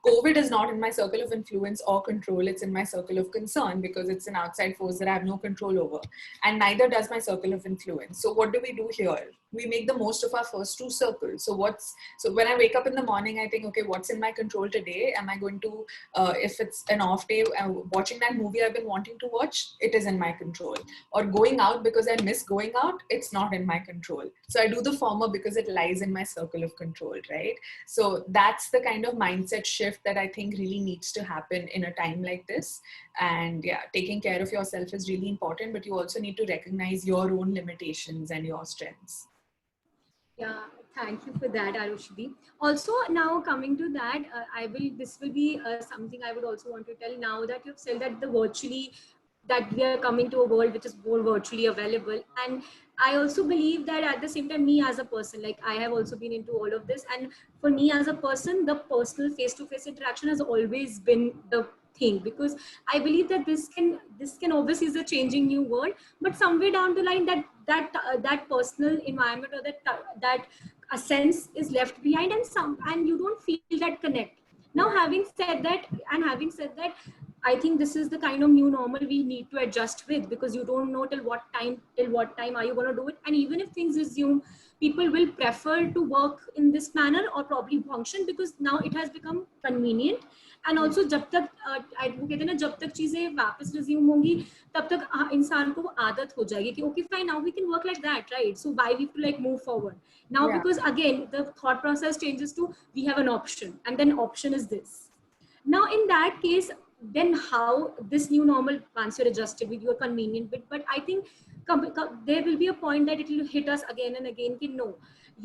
COVID is not in my circle of influence or control. It's in my circle of concern, because it's an outside force that I have no control over, and neither does my circle of influence. So what do we do here? We make the most of our first two circles. So when I wake up in the morning, I think, okay, what's in my control today? Am I going to, if it's an off day, watching that movie I've been wanting to watch, it is in my control. Or going out because I miss going out, it's not in my control. So I do the former because it lies in my circle of control, right? So that's the kind of mindset shift that I think really needs to happen in a time like this. And yeah, taking care of yourself is really important, but you also need to recognize your own limitations and your strengths. Yeah, thank you for that, Arushdi. Also, now coming to that, this will be something I would also want to tell, now that you've said that that we are coming to a world which is more virtually available. And I also believe that at the same time, me as a person, like, I have also been into all of this. And for me as a person, the personal face-to-face interaction has always been the thing, because I believe that this can obviously is a changing new world, but somewhere down the line that personal environment, or that a sense is left behind, and you don't feel that connect. Now, having said that, I think this is the kind of new normal we need to adjust with, because you don't know till what time are you going to do it. And even if things resume, people will prefer to work in this manner or probably function, because now it has become convenient. And also जब तक वो कहते हैं ना, जब तक चीजें वापस रिज्यूम होंगी तब तक इंसान को वो आदत हो जाएगी कि okay fine, now we can work like that, right? So why we to like move forward now, Yeah. Because again the thought process changes to we have an option and then option is this. Now in that case, then how this new normal, once you're adjusted with your convenient bit, but I think there will be a point that it will hit us again and again ki no,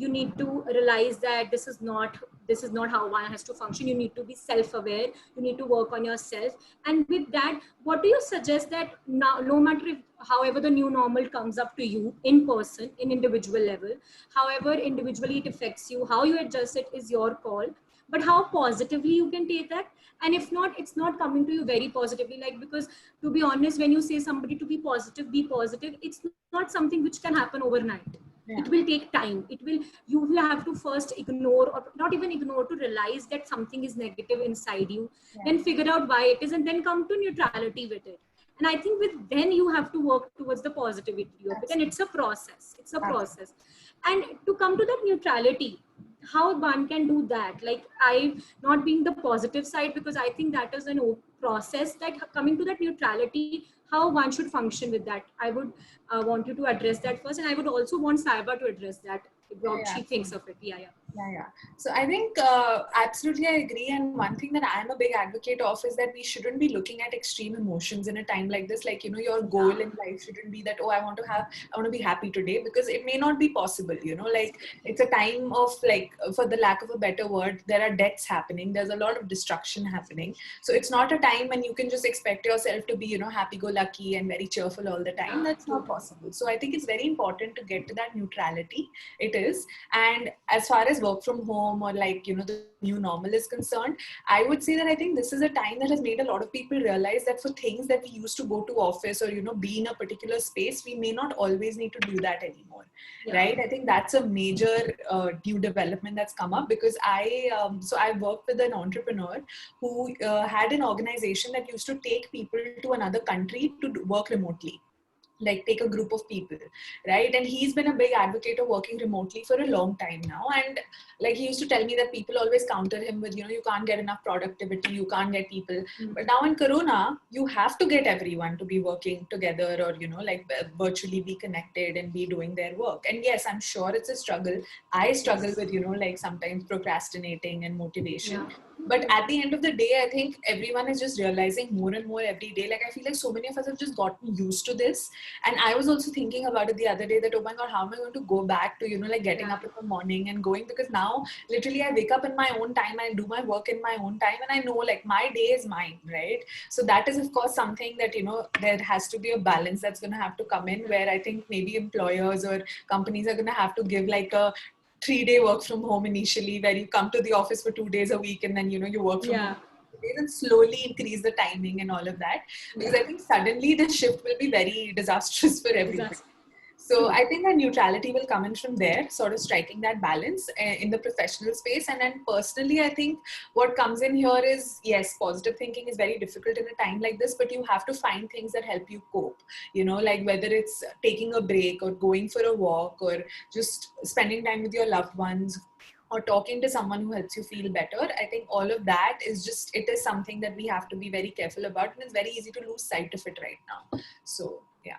you need to realize that this is not how one has to function. You need to be self-aware, you need to work on yourself. And with that, what do you suggest that now, no matter if however the new normal comes up to you in person, in individual level, however individually it affects you, how you adjust it is your call, but how positively you can take that? And if not, it's not coming to you very positively, like, because to be honest, when you say somebody to be positive, it's not something which can happen overnight. Yeah. It will take time. You will have to first ignore, or not even ignore, to realize that something is negative inside you. Yeah. Then figure out why it is, and then come to neutrality with it. And I think then you have to work towards the positivity of it, and it's a process. And to come to that neutrality, how one can do that, like, I not being the positive side, because I think that is an process, that coming to that neutrality, how one should function with that. I would want you to address that first, and I would also want Saiba to address that, what she thinks of it. Yeah. So I think absolutely I agree. And one thing that I'm a big advocate of is that we shouldn't be looking at extreme emotions in a time like this. Like, your goal in life shouldn't be that, oh, I want to be happy today, because it may not be possible. Like, it's a time of, like, for the lack of a better word, there are deaths happening. There's a lot of destruction happening. So it's not a time when you can just expect yourself to be, happy-go-lucky and very cheerful all the time. That's not possible. So I think it's very important to get to that neutrality. It is. And as far as work from home, or like, the new normal is concerned, I would say that I think this is a time that has made a lot of people realize that for things that we used to go to office, or, be in a particular space, we may not always need to do that anymore. Yeah. Right? I think that's a major new development that's come up, because I worked with an entrepreneur who had an organization that used to take people to another country to work remotely. Like, take a group of people, right? And he's been a big advocate of working remotely for a long time now. And like, he used to tell me that people always counter him with, you can't get enough productivity, you can't get people. Mm-hmm. But now in Corona, you have to get everyone to be working together, or, virtually be connected and be doing their work. And yes, I'm sure it's a struggle. I struggle with, like, sometimes procrastinating and motivation. Yeah. But at the end of the day, I think everyone is just realizing more and more every day. Like, I feel like so many of us have just gotten used to this. And I was also thinking about it the other day that, oh my God, how am I going to go back to, like, getting up in the morning and going? Because now literally I wake up in my own time, I do my work in my own time, and I know, like, my day is mine, right? So that is, of course, something that, there has to be a balance that's going to have to come in, where I think maybe employers or companies are going to have to give like a 3-day work from home initially, where you come to the office for 2 days a week, and then, you work from home, and slowly increase the timing and all of that. Because I think suddenly the shift will be very disastrous for everybody. So I think that neutrality will come in from there, sort of striking that balance in the professional space. And then personally, I think what comes in here is, yes, positive thinking is very difficult in a time like this, but you have to find things that help you cope, like whether it's taking a break, or going for a walk, or just spending time with your loved ones, or talking to someone who helps you feel better. I think all of that is just, it is something that we have to be very careful about, and it's very easy to lose sight of it right now. So, yeah.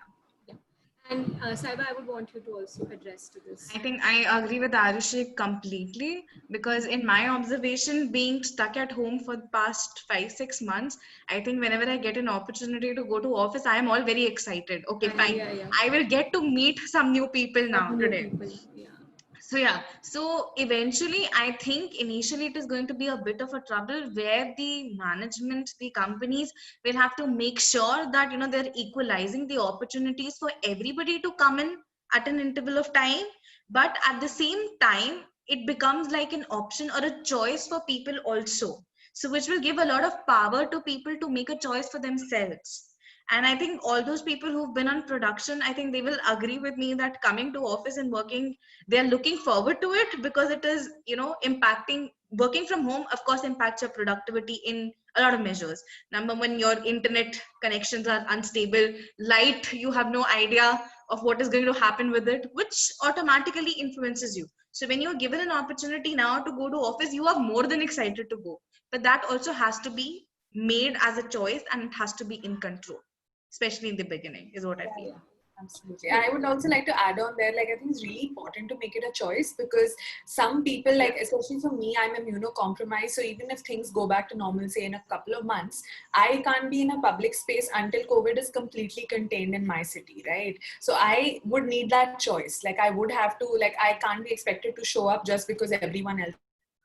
And Saiba, I would want you to also address to this. I think I agree with Arushi completely, because in my observation, being stuck at home for the past 5-6 months, I think whenever I get an opportunity to go to office, I am all very excited. Okay, fine. I will get to meet some new people now today. So eventually, I think initially it is going to be a bit of a trouble, where the management, the companies will have to make sure that, they're equalizing the opportunities for everybody to come in at an interval of time. But at the same time, it becomes like an option or a choice for people also. So which will give a lot of power to people to make a choice for themselves. And I think all those people who've been on production, I think they will agree with me that coming to office and working, they're looking forward to it, because it is, impacting. Working from home, of course, impacts your productivity in a lot of measures. Number one, your internet connections are unstable. Light, you have no idea of what is going to happen with it, which automatically influences you. So when you're given an opportunity now to go to office, you are more than excited to go. but that also has to be made as a choice, and it has to be in control, especially in the beginning, is what I feel. Yeah. Absolutely. I would also like to add on there, like, I think it's really important to make it a choice, because some people, like, especially for me, I'm immunocompromised. So even if things go back to normal, say in a couple of months, I can't be in a public space until COVID is completely contained in my city, right? So I would need that choice. Like, I would have to, like, I can't be expected to show up just because everyone else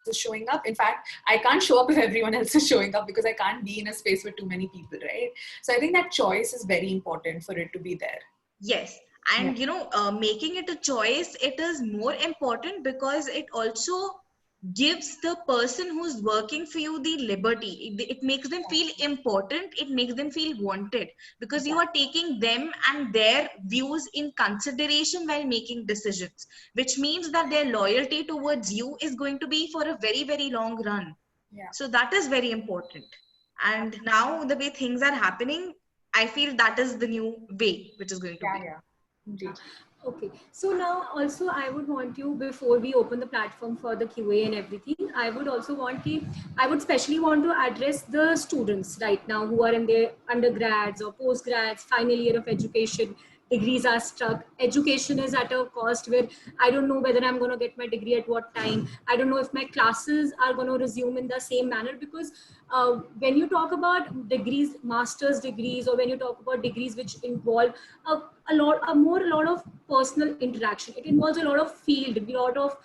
is showing up. In fact, I can't show up if everyone else is showing up, because I can't be in a space with too many people, right? So I think that choice is very important for it to be there. Yes. And making it a choice, it is more important because it also gives the person who's working for you the liberty. It makes them feel important. It makes them feel wanted, because you are taking them and their views in consideration while making decisions, which means that their loyalty towards you is going to be for a very, very long run. Yeah. So that is very important. And now the way things are happening, I feel that is the new way which is going to be. Yeah. Indeed. Okay, so now also I would want you, before we open the platform for the QA and everything, I would also want to, I would especially want to address the students right now who are in their undergrads or postgrads, final year of education. Degrees are stuck. Education is at a cost where I don't know whether I'm going to get my degree at what time. I don't know if my classes are going to resume in the same manner, because when you talk about degrees, master's degrees, or when you talk about degrees which involve a lot of personal interaction, it involves a lot of field, lot of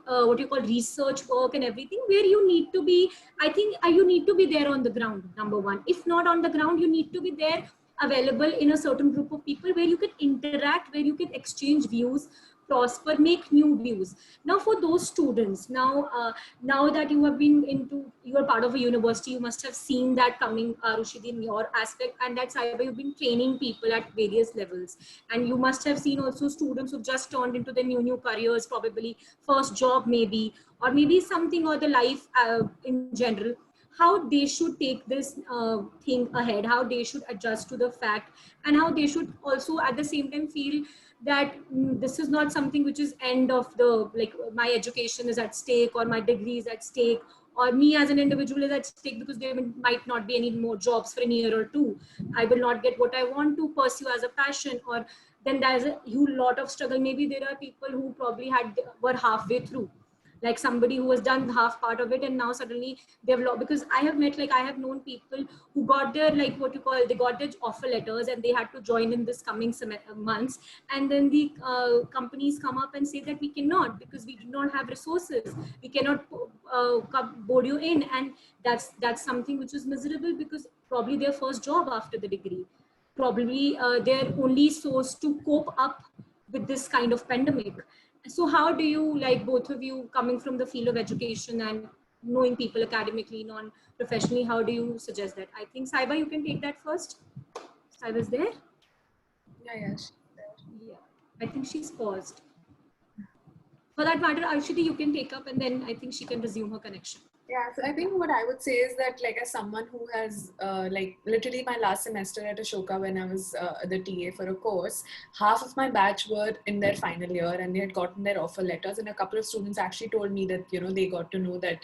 what you call research work and everything, where you need to be, I think you need to be there on the ground, number one. If not on the ground, you need to be there, available in a certain group of people where you can interact, where you can exchange views, prosper, make new views. Now for those students, now that you have been into, you are part of a university, you must have seen that coming, Rushid, in your aspect, and that's why you've been training people at various levels, and you must have seen also students who've just turned into their new careers, probably first job maybe, or maybe something, or the life in general, how they should take this thing ahead, how they should adjust to the fact, and how they should also at the same time feel that this is not something which is end of the, like, my education is at stake, or my degree is at stake, or me as an individual is at stake, because there might not be any more jobs for a year or two. I will not get what I want to pursue as a passion, or then there's a huge lot of struggle. Maybe there are people who probably were halfway through, like somebody who has done half part of it, and now suddenly they've lost. Because I have met, like, I have known people who got their, like, what you call, they got their offer letters and they had to join in this coming months, and then the companies come up and say that we cannot, because we do not have resources, we cannot board you in. And that's something which is miserable, because probably their first job after the degree, probably their only source to cope up with this kind of pandemic. So how do you, like, both of you coming from the field of education and knowing people academically, non-professionally, how do you suggest that? I think Saiba, you can take that first. Saiba's there? Yeah. Yeah, I think she's paused. For that matter, Arshiti, you can take up, and then I think she can resume her connection. Yeah, so I think what I would say is that, like, as someone who has, like, literally my last semester at Ashoka, when I was the TA for a course, half of my batch were in their final year and they had gotten their offer letters, and a couple of students actually told me that, they got to know that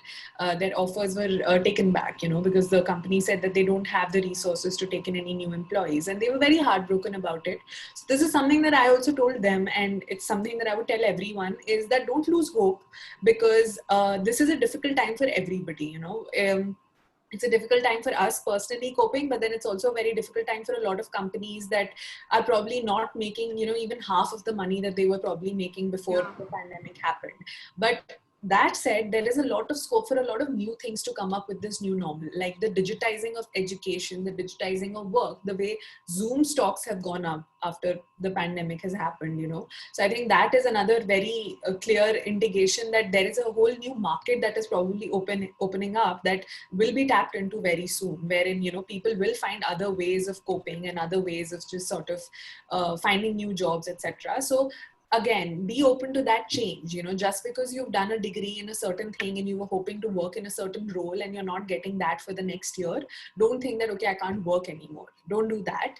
their offers were taken back, because the company said that they don't have the resources to take in any new employees, and they were very heartbroken about it. So this is something that I also told them, and it's something that I would tell everyone, is that don't lose hope, because this is a difficult time for everybody. It's a difficult time for us personally coping, but then it's also a very difficult time for a lot of companies that are probably not making, even half of the money that they were probably making before the pandemic happened. But that said, there is a lot of scope for a lot of new things to come up with this new normal, like the digitizing of education, the digitizing of work, the way Zoom stocks have gone up after the pandemic has happened, So I think that is another very clear indication that there is a whole new market that is probably opening up that will be tapped into very soon, wherein, people will find other ways of coping and other ways of just sort of finding new jobs, etc. So again, be open to that change. Just because you've done a degree in a certain thing and you were hoping to work in a certain role and you're not getting that for the next year, don't think that, okay, I can't work anymore. Don't do that.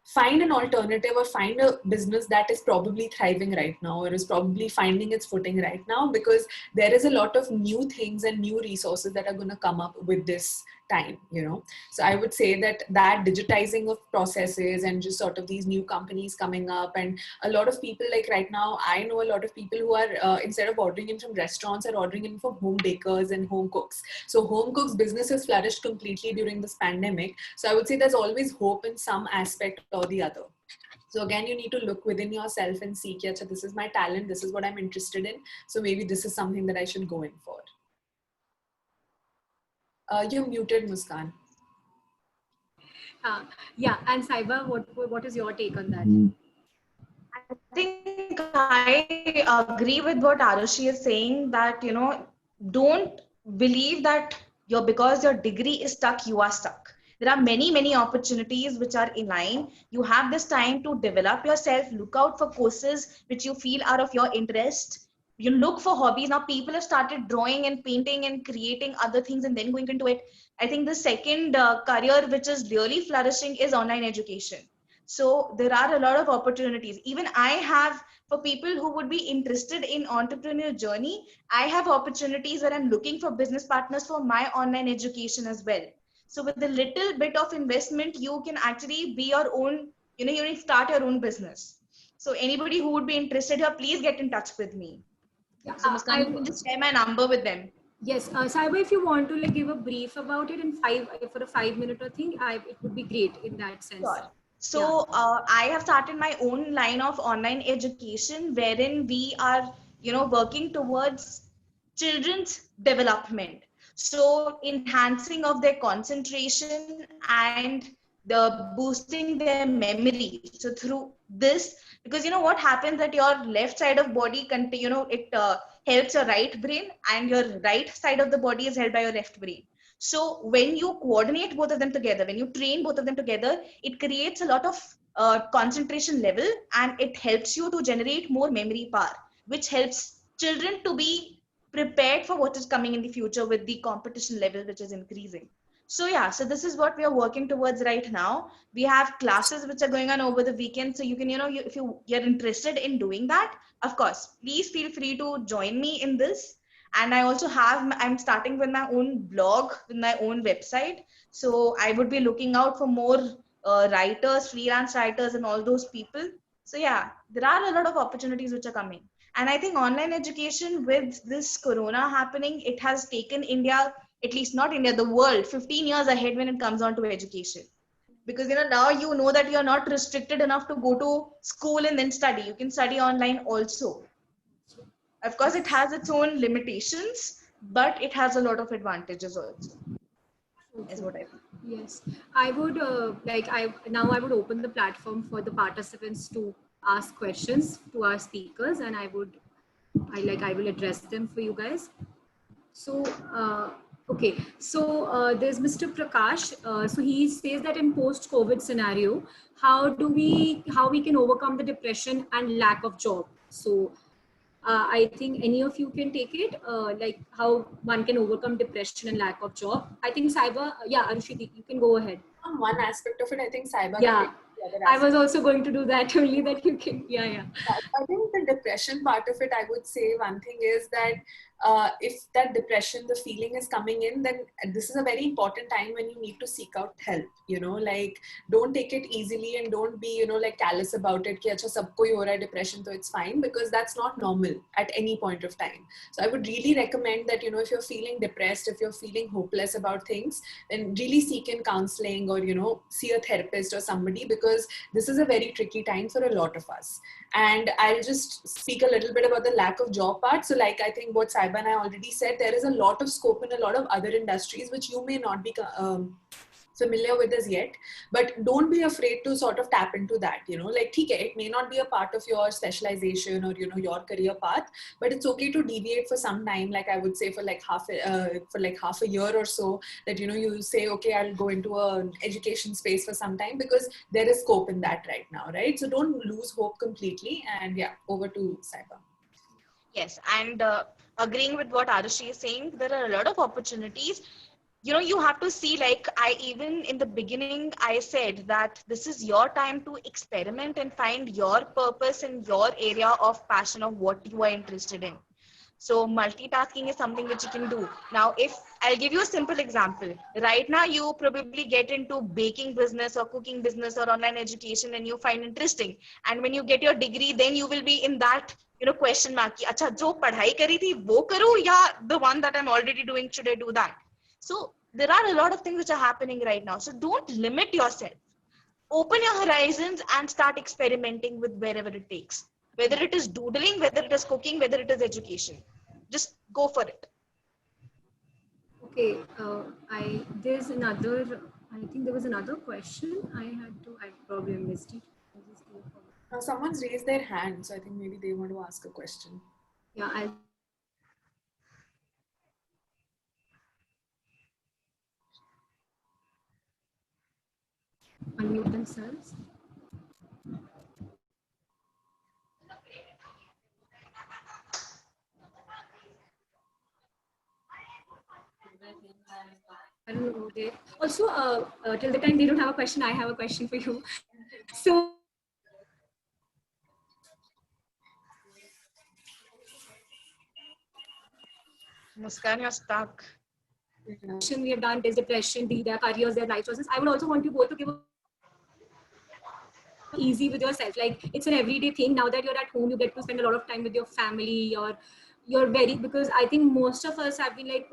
find an alternative or find a business that is probably thriving right now or is probably finding its footing right now, because there is a lot of new things and new resources that are going to come up with this time, So I would say that digitizing of processes and just sort of these new companies coming up, and a lot of people, like right now, I know a lot of people who are, instead of ordering in from restaurants, are ordering in from home bakers and home cooks. So home cooks business has flourished completely during this pandemic. So I would say there's always hope in some aspect or the other. So again, you need to look within yourself and see, okay, this is my talent, this is what I'm interested in. So maybe this is something that I should go in for. You're muted, Muskan. Yeah, and Saiba, what is your take on that? I think I agree with what Arushi is saying, that, don't believe that because your degree is stuck, you are stuck. There are many opportunities which are in line. You have this time to develop yourself, look out for courses which you feel are of your interest. You look for hobbies. Now people have started drawing and painting and creating other things and then going into it. I think the second career which is really flourishing is online education. So there are a lot of opportunities. Even I have, for people who would be interested in entrepreneurial journey, I have opportunities where I'm looking for business partners for my online education as well. So with a little bit of investment, you can actually be your own, you can start your own business. So anybody who would be interested here, please get in touch with me. Yeah, So Muskan, you can just share my number with them. Yes, Saiba, if you want to give a brief about it in for a 5-minute thing, it would be great in that sense. Sure. So I have started my own line of online education wherein we are, working towards children's development. So enhancing of their concentration and the boosting their memory. So through this, because what happens that your left side of body, it helps your right brain, and your right side of the body is held by your left brain. So when you coordinate both of them together, when you train both of them together, it creates a lot of concentration level, and it helps you to generate more memory power, which helps children to be prepared for what is coming in the future with the competition level, which is increasing. So yeah, so this is what we are working towards right now. We have classes which are going on over the weekend. So you can, if you're interested in doing that, of course, please feel free to join me in this. And I also I'm starting with my own blog, with my own website. So I would be looking out for more writers, freelance writers, and all those people. So yeah, there are a lot of opportunities which are coming. And I think online education, with this corona happening, it has taken India, at least not India, the world, 15 years ahead when it comes on to education. Because now that you're not restricted enough to go to school and then study. You can study online also. Of course, it has its own limitations, but it has a lot of advantages also. Is what I think. Yes, I would I would open the platform for the participants to ask questions to our speakers, and I will address them for you guys. So okay, so there's Mr. Prakash. So he says that in post-COVID scenario, how we can overcome the depression and lack of job. So I think any of you can take it, like how one can overcome depression and lack of job. I think Saiba, Arushi, you can go ahead. On one aspect of it, I think Saiba. Yeah, I was also going to do that only, that you can. Yeah. I think the depression part of it, I would say one thing is that if that depression, the feeling is coming in, then this is a very important time when you need to seek out help. Like don't take it easily and don't be like callous about it. Ki acha sabko hi ho raha hai depression, so it's fine, because that's not normal at any point of time. So I would really recommend that if you're feeling depressed, if you're feeling hopeless about things, then really seek in counseling or see a therapist or somebody, because this is a very tricky time for a lot of us. And I'll just speak a little bit about the lack of job part. So like I think what Saiba and I already said, there is a lot of scope in a lot of other industries which you may not be familiar with as yet, but don't be afraid to sort of tap into that. Like it may not be a part of your specialization or your career path, but it's okay to deviate for some time. Like I would say for half a year or so, that you say, okay, I'll go into an education space for some time, because there is scope in that right now, right? So don't lose hope completely. And yeah, over to Saiba. Yes, and agreeing with what Arushi is saying, there are a lot of opportunities. you have to see, like, I even in the beginning I said that this is your time to experiment and find your purpose in your area of passion of what you are interested in. So multitasking is something which you can do. Now, if I'll give you a simple example, right now you probably get into baking business or cooking business or online education and you find interesting. And when you get your degree, then you will be in that, question mark. Ki, Acha, jo padhai kari thi, wo karu, ya the one that I'm already doing, should I do that? So there are a lot of things which are happening right now. So don't limit yourself. Open your horizons and start experimenting with wherever it takes. Whether it is doodling, whether it is cooking, whether it is education. Just go for it. Okay, there's another. I think there was another question I probably missed it. I'll just go for it. Now, someone's raised their hand, so I think maybe they want to ask a question. Yeah, I'll unmute themselves. I don't know. Also, till the time they don't have a question, I have a question for you. So, Muskan, you're stuck. we have done there's depression, their careers, their life choices. I would also want you both to give easy with yourself. Like, it's an everyday thing. Now that you're at home, you get to spend a lot of time with your family, or you're very, because I think most of us have been like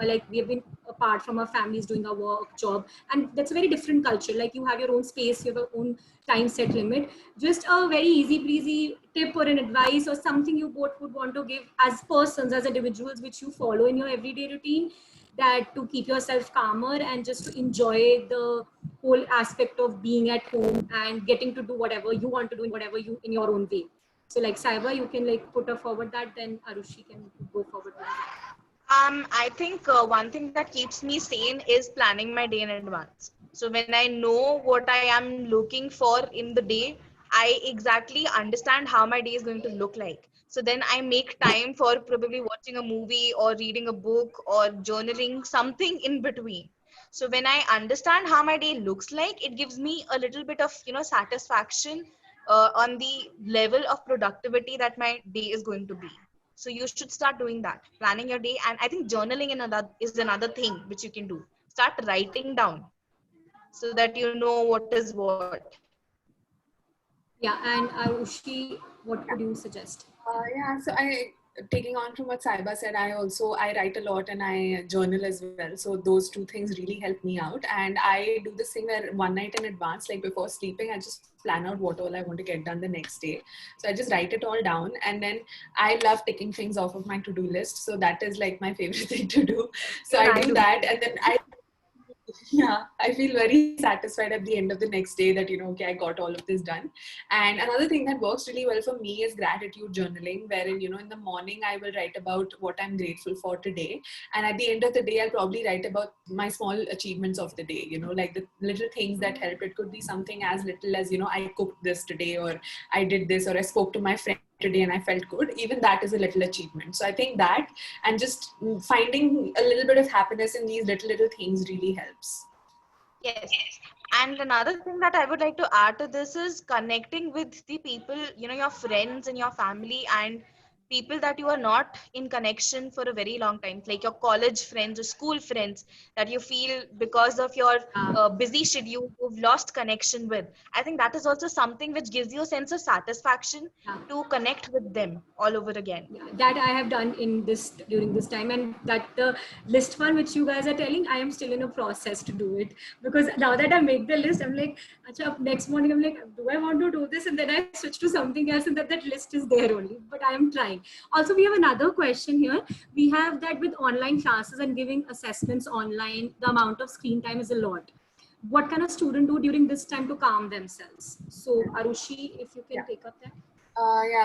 like we have been apart from our families doing our work, job, and that's a very different culture. Like, you have your own space, you have your own time set limit. Just a very easy breezy tip or an advice or something you both would want to give as persons, as individuals, which you follow in your everyday routine, that to keep yourself calmer and just to enjoy the whole aspect of being at home and getting to do whatever you want to do in whatever you in your own way. So like Saiba, you can like put forward that, then Arushi can go forward with that. I think one thing that keeps me sane is planning my day in advance. So when I know what I am looking for in the day, I exactly understand how my day is going to look like. So then I make time for probably watching a movie or reading a book or journaling, something in between. So when I understand how my day looks like, it gives me a little bit of, satisfaction on the level of productivity that my day is going to be. So you should start doing that, planning your day. And I think journaling is another thing which you can do. Start writing down so that you know what is what. Yeah, and Arushi, what would you suggest? Yeah, so taking on from what Saiba said, I write a lot and I journal as well. So those two things really help me out. And I do this thing where one night in advance, like before sleeping, I just plan out what all I want to get done the next day. So I just write it all down, and then I love ticking things off of my to-do list. So that is like my favorite thing to do. So I do that, and then I feel very satisfied at the end of the next day that, okay, I got all of this done. And another thing that works really well for me is gratitude journaling, wherein, in the morning I will write about what I'm grateful for today. And at the end of the day, I'll probably write about my small achievements of the day, like the little things that help. It could be something as little as, I cooked this today, or I did this, or I spoke to my friend today and I felt good. Even that is a little achievement. So I think that, and just finding a little bit of happiness in these little things really helps. Yes. And another thing that I would like to add to this is connecting with the people, your friends and your family, and people that you are not in connection for a very long time, like your college friends or school friends that you feel because of your busy schedule, you've lost connection with. I think that is also something which gives you a sense of satisfaction to connect with them all over again. Yeah, that I have done during this time, and that the list one which you guys are telling, I am still in a process to do it, because now that I make the list, I'm like, Acha, next morning I'm like, do I want to do this? And then I switch to something else, and that list is there only. But I am trying. Also, we have another question here. We have that with online classes and giving assessments online, the amount of screen time is a lot. What can a student do during this time to calm themselves? So, Arushi, if you can take up that.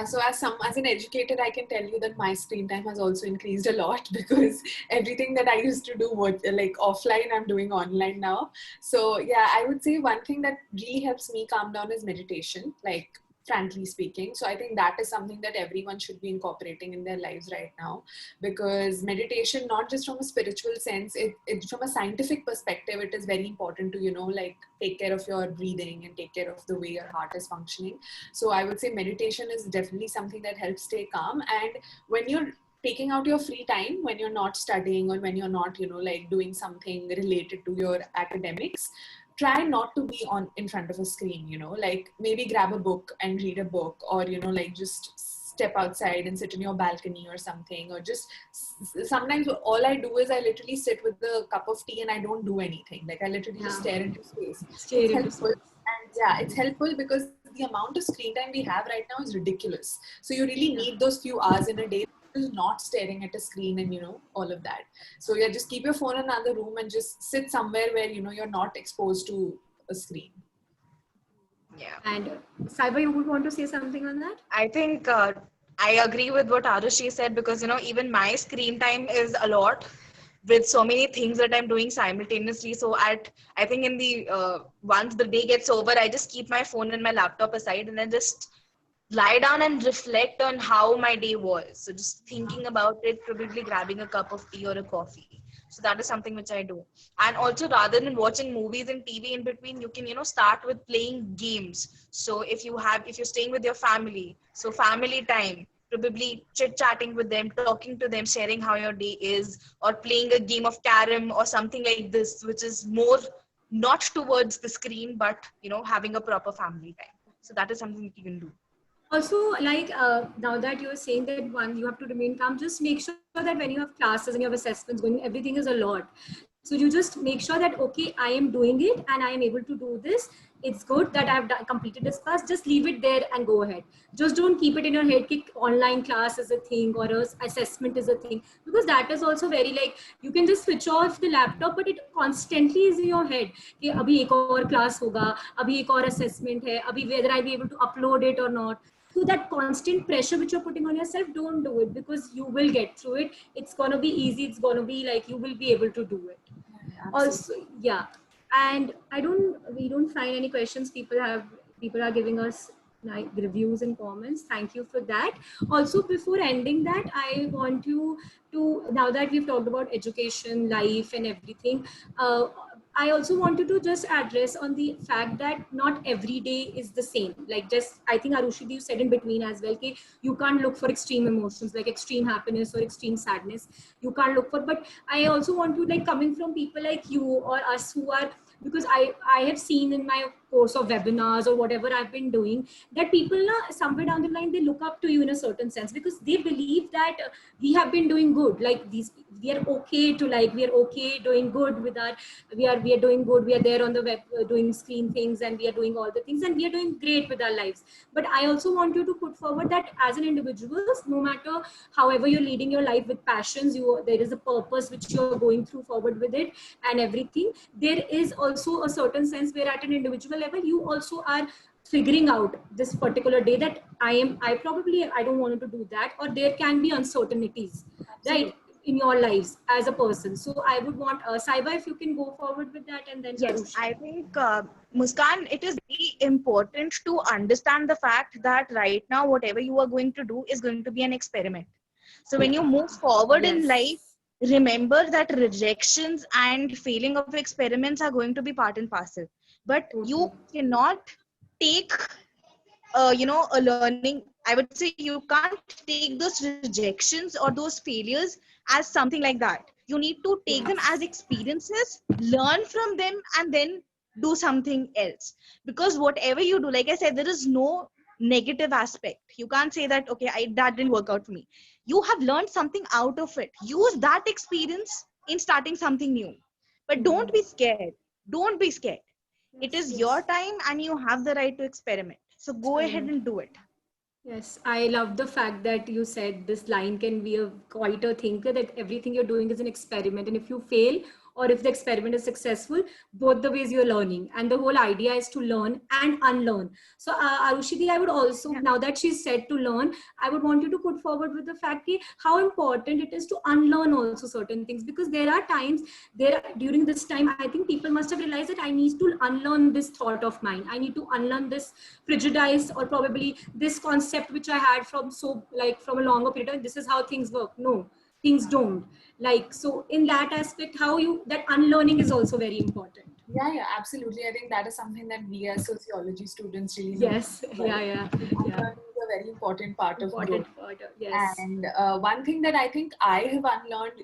So as an educator, I can tell you that my screen time has also increased a lot, because everything that I used to do like offline, I'm doing online now. So yeah, I would say one thing that really helps me calm down is meditation. Like frankly speaking. So I think that is something that everyone should be incorporating in their lives right now, because meditation, not just from a spiritual sense, it from a scientific perspective, it is very important to, like take care of your breathing and take care of the way your heart is functioning. So I would say meditation is definitely something that helps stay calm. And when you're taking out your free time, when you're not studying or when you're not, like doing something related to your academics, try not to be on in front of a screen, like maybe grab a book and read a book, or like just step outside and sit in your balcony or something, or just sometimes all I do is I literally sit with a cup of tea and I don't do anything. Like I literally just stare into space. Stare It's into helpful. And yeah, it's helpful because the amount of screen time we have right now is ridiculous. So you really need those few hours in a day not staring at a screen and all of that. So yeah, just keep your phone in another room and just sit somewhere where you're not exposed to a screen. Yeah. And Saiba, you would want to say something on that? I think I agree with what Arushi said, because even my screen time is a lot with so many things that I'm doing simultaneously. So I think in the once the day gets over, I just keep my phone and my laptop aside and then just lie down and reflect on how my day was. So just thinking about it, probably grabbing a cup of tea or a coffee. So that is something which I do. And also, rather than watching movies and TV in between, you can start with playing games. So if you're staying with your family, so family time, probably chit chatting with them, talking to them, sharing how your day is, or playing a game of carom or something like this, which is more not towards the screen, but having a proper family time. So that is something that you can do. Also, like now that you're saying that one, you have to remain calm, just make sure that when you have classes and you have assessments going, everything is a lot. So you just make sure that, okay, I am doing it and I am able to do this. It's good that I've completed this class. Just leave it there and go ahead. Just don't keep it in your head, online class is a thing or a assessment is a thing, because that is also very like, you can just switch off the laptop, but it constantly is in your head. कि अभी एक और class होगा, अभी एक और assessment है, अभी whether I'll be able to upload it or not. So that constant pressure which you're putting on yourself, don't do it, because you will get through it. It's going to be easy. It's going to be like, you will be able to do it. Also, yeah. And we don't find any questions. People are giving us like reviews and comments. Thank you for that. Also, before ending that, I want you to, now that we've talked about education, life and everything, I also wanted to just address on the fact that not every day is the same. Like just, I think Arushi, you said in between as well, okay, you can't look for extreme emotions like extreme happiness or extreme sadness. You can't look for, but I also want to, like, coming from people like you or us who are, because I have seen in my course of webinars or whatever I've been doing, that people somewhere down the line, they look up to you in a certain sense, because they believe that we have been doing good, like these, we are okay to, like, we are okay doing good with our, we are doing good, we are there on the web doing screen things, and we are doing all the things, and we are doing great with our lives. But I also want you to put forward that as an individual, no matter however you're leading your life with passions, there is a purpose which you're going through forward with it and everything. There is also a certain sense where at an individual level, you also are figuring out this particular day that I don't want to do that, or there can be uncertainties, right, in your lives as a person. So I would want Saiba, if you can go forward with that, and then Yes, Arushi. I think Muskan, it is very important to understand the fact that right now, whatever you are going to do is going to be an experiment. So when you move forward in life, remember that rejections and failing of experiments are going to be part and parcel. But you cannot take, a learning. I would say you can't take those rejections or those failures as something like that. You need to take them as experiences, learn from them, and then do something else. Because whatever you do, like I said, there is no negative aspect. You can't say that, okay, that didn't work out for me. You have learned something out of it. Use that experience in starting something new. But don't be scared. Don't be scared. It is your time and you have the right to experiment. So go ahead and do it. Yes, I love the fact that you said this line can be quite a thing, that everything you're doing is an experiment, and if you fail or if the experiment is successful, both the ways you're learning. And the whole idea is to learn and unlearn. So Arushidi, I would also, now that she's said to learn, I would want you to put forward with the fact that how important it is to unlearn also certain things, because there are times during this time, I think people must have realized that I need to unlearn this thought of mine. I need to unlearn this prejudice, or probably this concept which I had from from a longer period of time. This is how things work. No, things don't. So in that aspect, that unlearning is also very important. Yeah, absolutely. I think that is something that we as sociology students really know. Yes, yeah. Unlearning is a very important part of growth. Yes. And one thing that I think I have unlearned,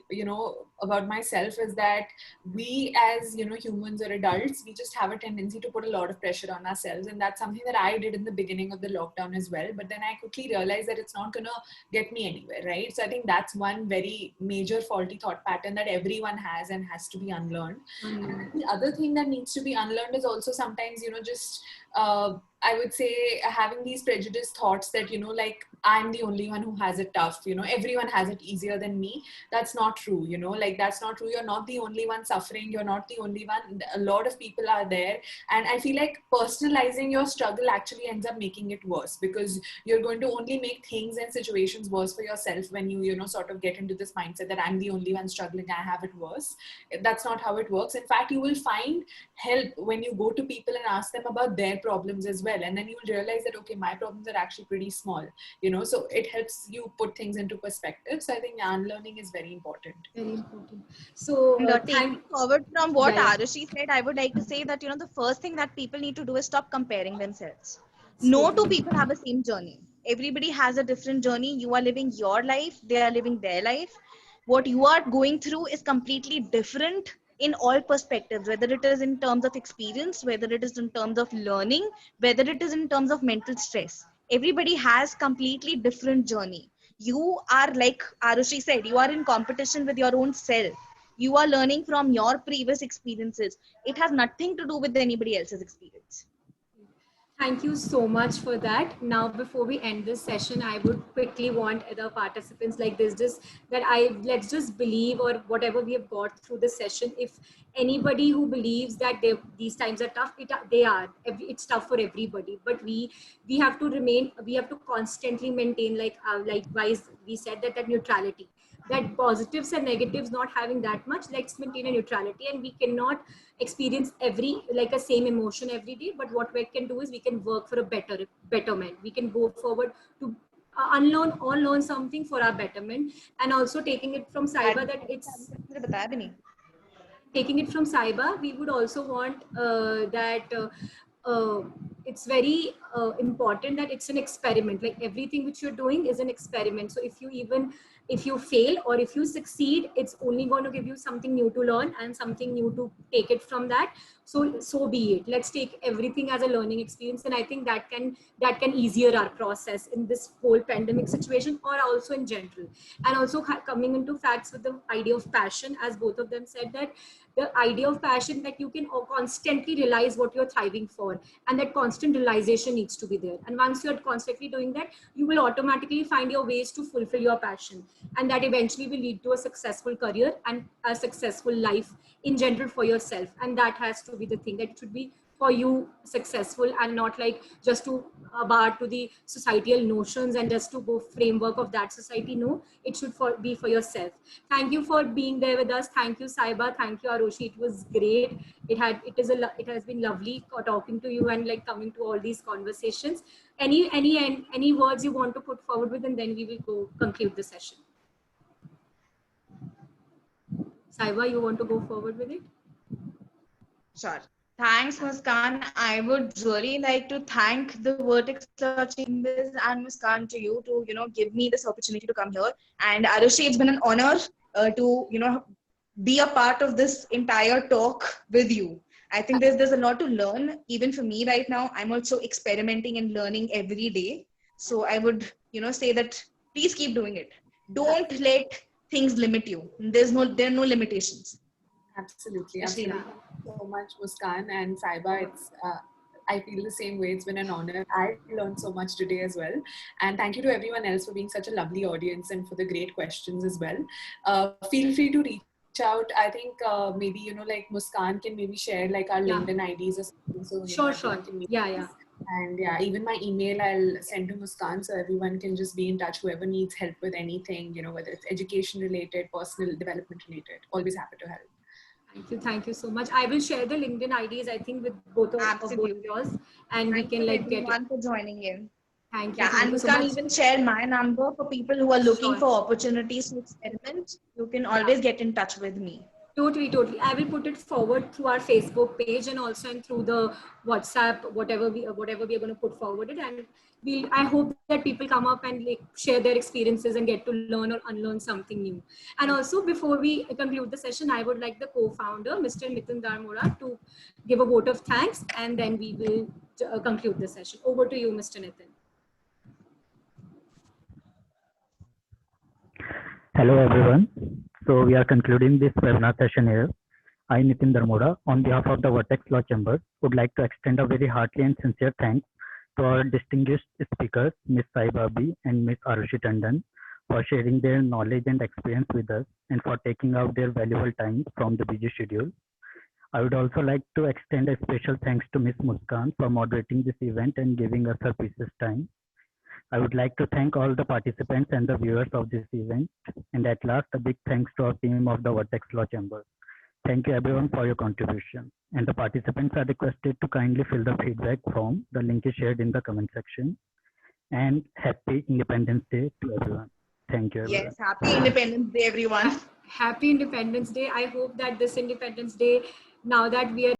about myself is that we as, humans or adults, we just have a tendency to put a lot of pressure on ourselves. And that's something that I did in the beginning of the lockdown as well. But then I quickly realized that it's not going to get me anywhere, right? So I think that's one very major faulty thought pattern that everyone has and has to be unlearned. And the other thing that needs to be unlearned is also sometimes, I would say having these prejudiced thoughts that, I'm the only one who has it tough, everyone has it easier than me. That's not true, that's not true. You're not the only one suffering. You're not the only one. A lot of people are there. And I feel like personalizing your struggle actually ends up making it worse, because you're going to only make things and situations worse for yourself when you, sort of get into this mindset that I'm the only one struggling, I have it worse. That's not how it works. In fact, you will find help when you go to people and ask them about their problems as well. And then you will realize that, okay, my problems are actually pretty small, so it helps you put things into perspective. So I think unlearning is very important. Very important. So taking forward from what Arushi said, I would like to say that, the first thing that people need to do is stop comparing themselves. No two people have the same journey. Everybody has a different journey. You are living your life. They are living their life. What you are going through is completely different in all perspectives, whether it is in terms of experience, whether it is in terms of learning, whether it is in terms of mental stress. Everybody has completely different journey. You are, like Arushi said, you are in competition with your own self. You are learning from your previous experiences. It has nothing to do with anybody else's experience. Thank you so much for that. Now, before we end this session, I would quickly want other participants like this, let's just believe, or whatever we have got through the session. If anybody who believes that these times are tough, it's tough for everybody. But we have to constantly maintain, likewise we said, that neutrality. That positives and negatives not having that much, let's maintain a neutrality. And we cannot experience a same emotion every day, but what we can do is we can work for a betterment. We can go forward to unlearn or learn something for our betterment. And also taking it from Saiba, we would also want it's very important that it's an experiment. Like everything which you're doing is an experiment. So if you fail or if you succeed, it's only going to give you something new to learn and something new to take it from that. So be it. Let's take everything as a learning experience. And I think that can easier our process in this whole pandemic situation, or also in general. And also coming into facts with the idea of passion, as both of them said, that the idea of passion, that you can constantly realize what you're thriving for, and that constant realization needs to be there. And once you're constantly doing that, you will automatically find your ways to fulfill your passion, and that eventually will lead to a successful career and a successful life in general for yourself. And that has to be the thing, that it should be for you successful, and not like just to bar to the societal notions and just to go framework of that society. No, it should be for yourself. Thank you for being there with us. Thank you, Saiba. Thank you, Arushi. It was great. It has been lovely talking to you and coming to all these conversations. Any words you want to put forward with, and then we will go conclude the session. Saiba, you want to go forward with it? Sure. Thanks, Muskan. I would really like to thank the Vertex Chambers and Muskan to you to, give me this opportunity to come here. And Arushi, it's been an honor to, be a part of this entire talk with you. I think there's a lot to learn, even for me right now. I'm also experimenting and learning every day. So I would, say that please keep doing it. Don't let things limit you. There are no limitations. Absolutely. Thank you so much, Muskan and Saiba. I feel the same way. It's been an honor. I learned so much today as well. And thank you to everyone else for being such a lovely audience and for the great questions as well. Feel free to reach out. I think maybe, you know, like Muskan can maybe share like our Yeah. LinkedIn IDs or something. So, you know, Sure, everyone sure. can meet Yeah, us. yeah. And yeah, even my email I'll send to Muskan, so everyone can just be in touch. Whoever needs help with anything, you know, whether it's education related, personal development related, always happy to help. Thank you so much. I will share the LinkedIn IDs, I think, with both of Absolutely. yours, and we Thank can you like get it. everyone for joining in. Thank Yeah, and you so Muskan much. even share my number for people who are looking Sure. for opportunities to experiment. You can always get in touch with me. Totally. I will put it forward through our Facebook page and also and through the WhatsApp, whatever we are going to put forward it. And I hope that people come up and like share their experiences and get to learn or unlearn something new. And also, before we conclude the session, I would like the co-founder, Mr. Nitin Darmora, to give a vote of thanks, and then we will conclude the session. Over to you, Mr. Nitin. Hello everyone. So we are concluding this webinar session here. I, Nitin Darmora, on behalf of the Vertex Law Chamber, would like to extend a very hearty and sincere thanks to our distinguished speakers, Ms. Sai Babi and Ms. Arushi Tandon, for sharing their knowledge and experience with us and for taking out their valuable time from the busy schedule. I would also like to extend a special thanks to Ms. Muskan for moderating this event and giving us her precious time. I would like to thank all the participants and the viewers of this event. And at last, a big thanks to our team of the Vertex Law Chamber. Thank you everyone for your contribution. And the participants are requested to kindly fill the feedback form. The link is shared in the comment section. And happy Independence Day to everyone. Thank you everyone. Yes, happy Independence Day, everyone. Happy Independence Day. I hope that this Independence Day, now that we are